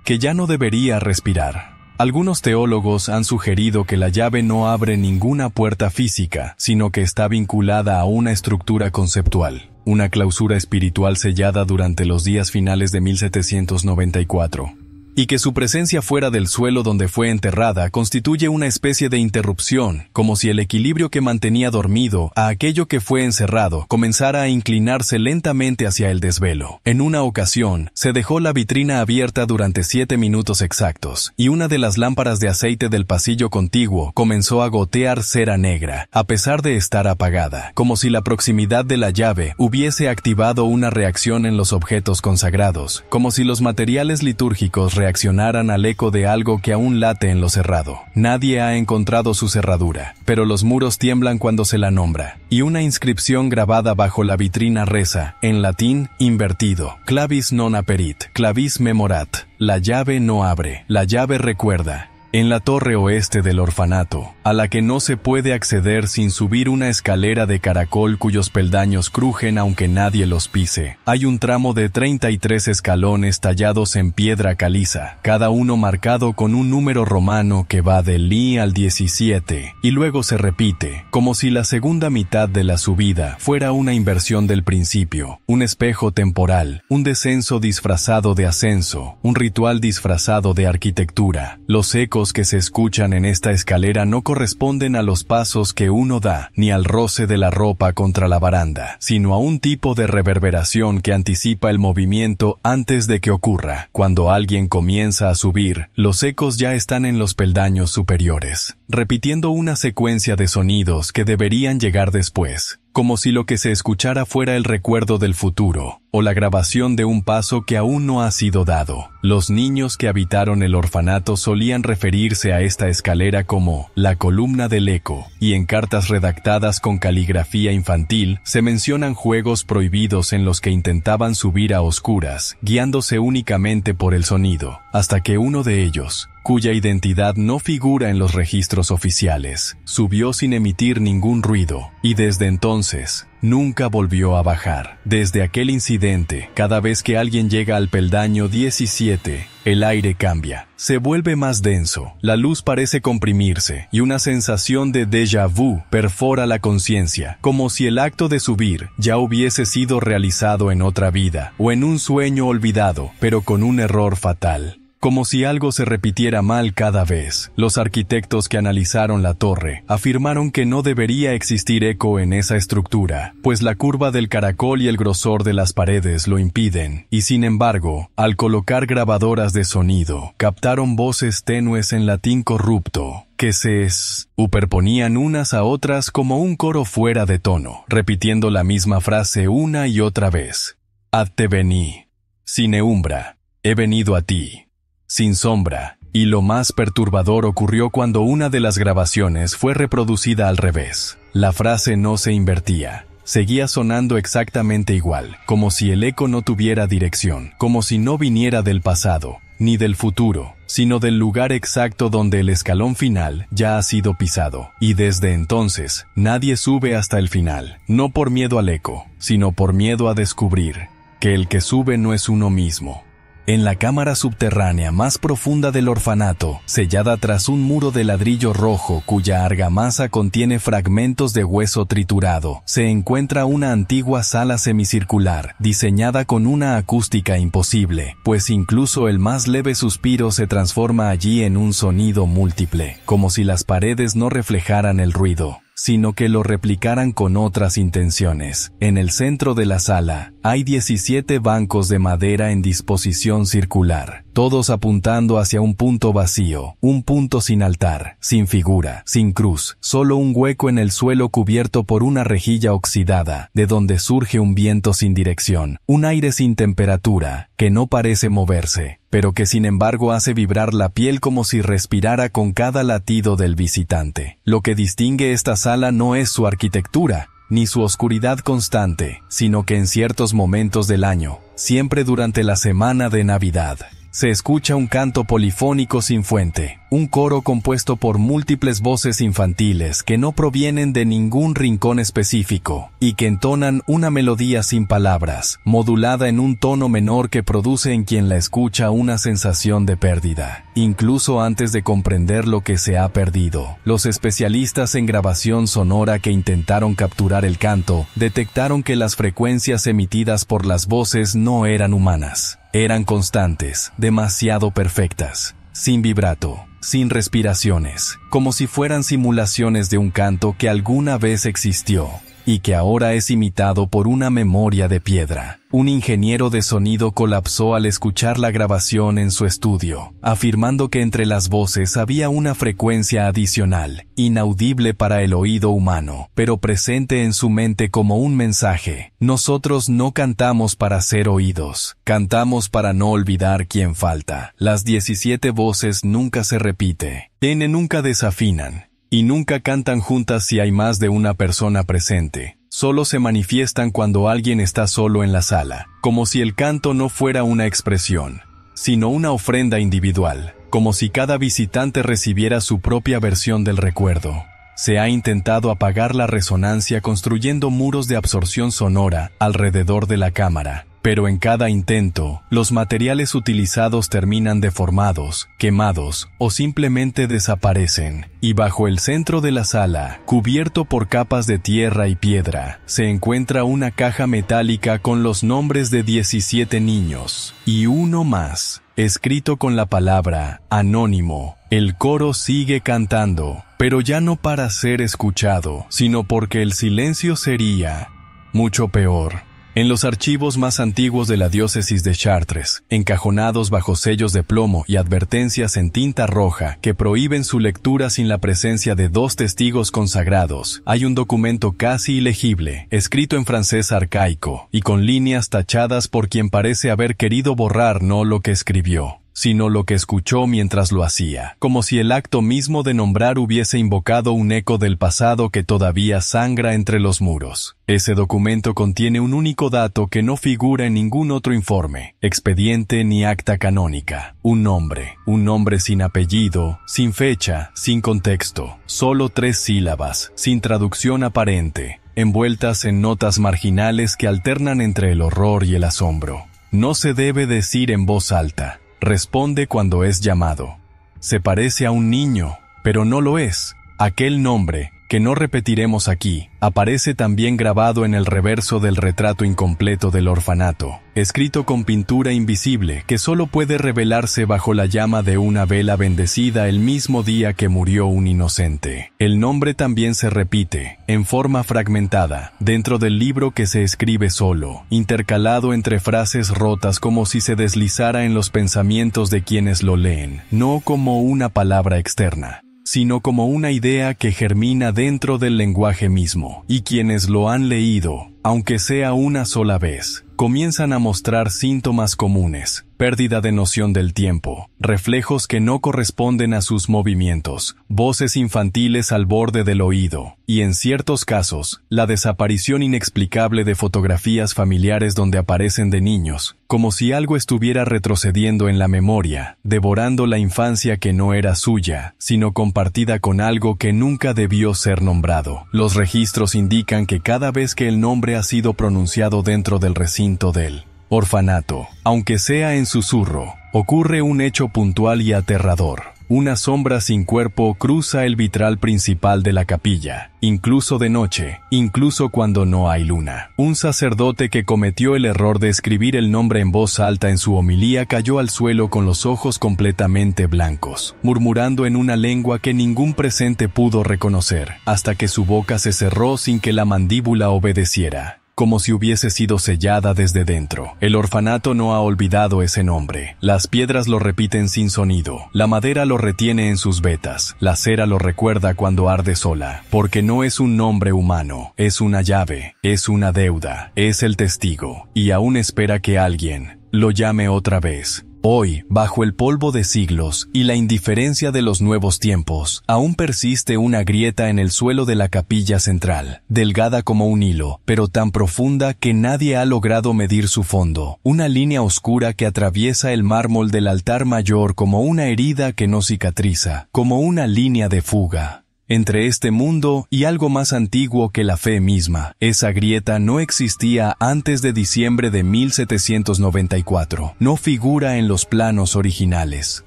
que ya no debería respirar. Algunos teólogos han sugerido que la llave no abre ninguna puerta física, sino que está vinculada a una estructura conceptual, una clausura espiritual sellada durante los días finales de 1794. Y que su presencia fuera del suelo donde fue enterrada constituye una especie de interrupción, como si el equilibrio que mantenía dormido a aquello que fue encerrado comenzara a inclinarse lentamente hacia el desvelo. En una ocasión, se dejó la vitrina abierta durante 7 minutos exactos, y una de las lámparas de aceite del pasillo contiguo comenzó a gotear cera negra, a pesar de estar apagada, como si la proximidad de la llave hubiese activado una reacción en los objetos consagrados, como si los materiales litúrgicos reaccionaran al eco de algo que aún late en lo cerrado. Nadie ha encontrado su cerradura, pero los muros tiemblan cuando se la nombra, y una inscripción grabada bajo la vitrina reza, en latín, invertido, clavis non aperit, clavis memorat, la llave no abre, la llave recuerda. En la torre oeste del orfanato, a la que no se puede acceder sin subir una escalera de caracol cuyos peldaños crujen aunque nadie los pise, hay un tramo de 33 escalones tallados en piedra caliza, cada uno marcado con un número romano que va del Li al 17, y luego se repite, como si la segunda mitad de la subida fuera una inversión del principio, un espejo temporal, un descenso disfrazado de ascenso, un ritual disfrazado de arquitectura. Los ecos que se escuchan en esta escalera no corresponden a los pasos que uno da, ni al roce de la ropa contra la baranda, sino a un tipo de reverberación que anticipa el movimiento antes de que ocurra. Cuando alguien comienza a subir, los ecos ya están en los peldaños superiores, repitiendo una secuencia de sonidos que deberían llegar después, como si lo que se escuchara fuera el recuerdo del futuro, o la grabación de un paso que aún no ha sido dado. Los niños que habitaron el orfanato solían referirse a esta escalera como la columna del eco, y en cartas redactadas con caligrafía infantil se mencionan juegos prohibidos en los que intentaban subir a oscuras, guiándose únicamente por el sonido, hasta que uno de ellos, cuya identidad no figura en los registros oficiales, subió sin emitir ningún ruido, y desde entonces, nunca volvió a bajar. Desde aquel incidente, cada vez que alguien llega al peldaño 17, el aire cambia, se vuelve más denso, la luz parece comprimirse, y una sensación de déjà vu perfora la conciencia, como si el acto de subir ya hubiese sido realizado en otra vida, o en un sueño olvidado, pero con un error fatal. Como si algo se repitiera mal cada vez. Los arquitectos que analizaron la torre afirmaron que no debería existir eco en esa estructura, pues la curva del caracol y el grosor de las paredes lo impiden, y sin embargo, al colocar grabadoras de sonido, captaron voces tenues en latín corrupto, que se superponían unas a otras como un coro fuera de tono, repitiendo la misma frase una y otra vez. Ad te veni, sine umbra, he venido a ti. Sin sombra, y lo más perturbador ocurrió cuando una de las grabaciones fue reproducida al revés. La frase no se invertía, seguía sonando exactamente igual, como si el eco no tuviera dirección, como si no viniera del pasado, ni del futuro, sino del lugar exacto donde el escalón final ya ha sido pisado, y desde entonces, nadie sube hasta el final, no por miedo al eco, sino por miedo a descubrir que el que sube no es uno mismo. En la cámara subterránea más profunda del orfanato, sellada tras un muro de ladrillo rojo cuya argamasa contiene fragmentos de hueso triturado, se encuentra una antigua sala semicircular, diseñada con una acústica imposible, pues incluso el más leve suspiro se transforma allí en un sonido múltiple, como si las paredes no reflejaran el ruido, sino que lo replicaran con otras intenciones. En el centro de la sala, hay 17 bancos de madera en disposición circular, todos apuntando hacia un punto vacío, un punto sin altar, sin figura, sin cruz, solo un hueco en el suelo cubierto por una rejilla oxidada, de donde surge un viento sin dirección, un aire sin temperatura, que no parece moverse, pero que sin embargo hace vibrar la piel como si respirara con cada latido del visitante. Lo que distingue esta sala no es su arquitectura, ni su oscuridad constante, sino que en ciertos momentos del año, siempre durante la semana de Navidad, se escucha un canto polifónico sin fuente, un coro compuesto por múltiples voces infantiles que no provienen de ningún rincón específico y que entonan una melodía sin palabras, modulada en un tono menor que produce en quien la escucha una sensación de pérdida, incluso antes de comprender lo que se ha perdido. Los especialistas en grabación sonora que intentaron capturar el canto detectaron que las frecuencias emitidas por las voces no eran humanas. Eran constantes, demasiado perfectas, sin vibrato, sin respiraciones, como si fueran simulaciones de un canto que alguna vez existió y que ahora es imitado por una memoria de piedra. Un ingeniero de sonido colapsó al escuchar la grabación en su estudio, afirmando que entre las voces había una frecuencia adicional, inaudible para el oído humano, pero presente en su mente como un mensaje. Nosotros no cantamos para ser oídos, cantamos para no olvidar quién falta. Las 17 voces nunca se repite, nunca desafinan, y nunca cantan juntas si hay más de una persona presente. Solo se manifiestan cuando alguien está solo en la sala, como si el canto no fuera una expresión, sino una ofrenda individual, como si cada visitante recibiera su propia versión del recuerdo. Se ha intentado apagar la resonancia construyendo muros de absorción sonora alrededor de la cámara, pero en cada intento, los materiales utilizados terminan deformados, quemados o simplemente desaparecen, y bajo el centro de la sala, cubierto por capas de tierra y piedra, se encuentra una caja metálica con los nombres de 17 niños, y uno más, escrito con la palabra anónimo. El coro sigue cantando, pero ya no para ser escuchado, sino porque el silencio sería mucho peor. En los archivos más antiguos de la diócesis de Chartres, encajonados bajo sellos de plomo y advertencias en tinta roja que prohíben su lectura sin la presencia de 2 testigos consagrados, hay un documento casi ilegible, escrito en francés arcaico y con líneas tachadas por quien parece haber querido borrar no lo que escribió, sino lo que escuchó mientras lo hacía, como si el acto mismo de nombrar hubiese invocado un eco del pasado que todavía sangra entre los muros. Ese documento contiene un único dato que no figura en ningún otro informe, expediente ni acta canónica. Un nombre sin apellido, sin fecha, sin contexto, solo 3 sílabas, sin traducción aparente, envueltas en notas marginales que alternan entre el horror y el asombro. No se debe decir en voz alta. Responde cuando es llamado. Se parece a un niño, pero no lo es. Aquel nombre, que no repetiremos aquí, aparece también grabado en el reverso del retrato incompleto del orfanato, escrito con pintura invisible que solo puede revelarse bajo la llama de una vela bendecida el mismo día que murió un inocente. El nombre también se repite, en forma fragmentada, dentro del libro que se escribe solo, intercalado entre frases rotas como si se deslizara en los pensamientos de quienes lo leen, no como una palabra externa, sino como una idea que germina dentro del lenguaje mismo, y quienes lo han leído, aunque sea una sola vez, comienzan a mostrar síntomas comunes, pérdida de noción del tiempo, reflejos que no corresponden a sus movimientos, voces infantiles al borde del oído, y en ciertos casos, la desaparición inexplicable de fotografías familiares donde aparecen de niños, como si algo estuviera retrocediendo en la memoria, devorando la infancia que no era suya, sino compartida con algo que nunca debió ser nombrado. Los registros indican que cada vez que el nombre ha sido pronunciado dentro del recinto del orfanato, aunque sea en susurro, ocurre un hecho puntual y aterrador. Una sombra sin cuerpo cruza el vitral principal de la capilla, incluso de noche, incluso cuando no hay luna. Un sacerdote que cometió el error de escribir el nombre en voz alta en su homilía cayó al suelo con los ojos completamente blancos, murmurando en una lengua que ningún presente pudo reconocer, hasta que su boca se cerró sin que la mandíbula obedeciera. como si hubiese sido sellada desde dentro. El orfanato no ha olvidado ese nombre. Las piedras lo repiten sin sonido, la madera lo retiene en sus vetas, la cera lo recuerda cuando arde sola, porque no es un nombre humano, es una llave, es una deuda, es el testigo, y aún espera que alguien lo llame otra vez. Hoy, bajo el polvo de siglos y la indiferencia de los nuevos tiempos, aún persiste una grieta en el suelo de la capilla central, delgada como un hilo, pero tan profunda que nadie ha logrado medir su fondo, una línea oscura que atraviesa el mármol del altar mayor como una herida que no cicatriza, como una línea de fuga. Entre este mundo y algo más antiguo que la fe misma, esa grieta no existía antes de diciembre de 1794. No figura en los planos originales,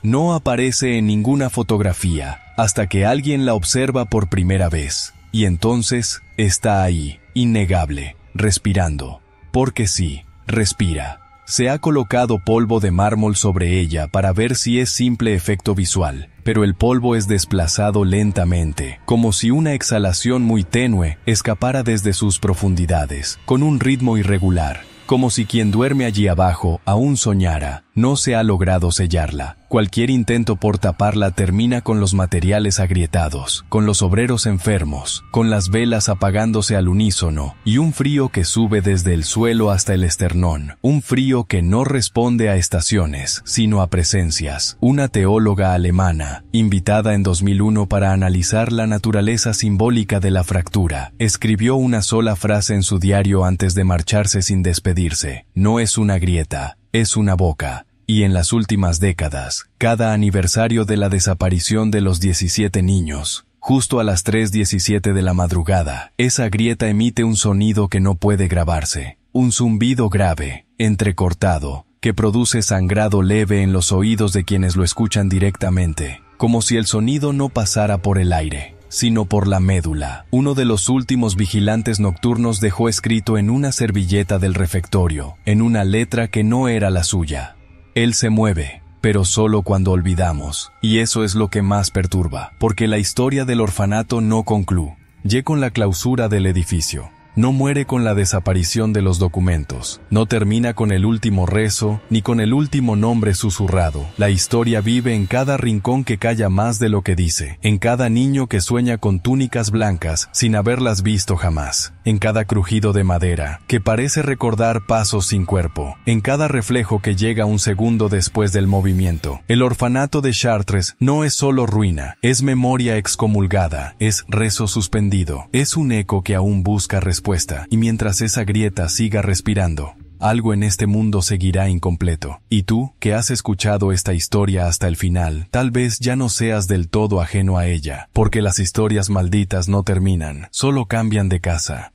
no aparece en ninguna fotografía, hasta que alguien la observa por primera vez. Y entonces está ahí, innegable, respirando. Porque sí, respira. Se ha colocado polvo de mármol sobre ella para ver si es simple efecto visual, pero el polvo es desplazado lentamente, como si una exhalación muy tenue escapara desde sus profundidades, con un ritmo irregular, como si quien duerme allí abajo aún soñara. No se ha logrado sellarla. Cualquier intento por taparla termina con los materiales agrietados, con los obreros enfermos, con las velas apagándose al unísono, y un frío que sube desde el suelo hasta el esternón, un frío que no responde a estaciones, sino a presencias. Una teóloga alemana, invitada en 2001 para analizar la naturaleza simbólica de la fractura, escribió una sola frase en su diario antes de marcharse sin despedirse: no es una grieta, es una boca. Y en las últimas décadas, cada aniversario de la desaparición de los 17 niños, justo a las 3:17 de la madrugada, esa grieta emite un sonido que no puede grabarse, un zumbido grave, entrecortado, que produce sangrado leve en los oídos de quienes lo escuchan directamente, como si el sonido no pasara por el aire, sino por la médula. Uno de los últimos vigilantes nocturnos dejó escrito en una servilleta del refectorio, en una letra que no era la suya: Él se mueve, pero solo cuando olvidamos. Y eso es lo que más perturba, porque la historia del orfanato no concluye con la clausura del edificio. No muere con la desaparición de los documentos, no termina con el último rezo, ni con el último nombre susurrado. La historia vive en cada rincón que calla más de lo que dice, en cada niño que sueña con túnicas blancas sin haberlas visto jamás, en cada crujido de madera que parece recordar pasos sin cuerpo, en cada reflejo que llega un segundo después del movimiento. El orfanato de Chartres no es solo ruina, es memoria excomulgada, es rezo suspendido, es un eco que aún busca respuesta. Y mientras esa grieta siga respirando, algo en este mundo seguirá incompleto. Y tú, que has escuchado esta historia hasta el final, tal vez ya no seas del todo ajeno a ella, porque las historias malditas no terminan, solo cambian de casa.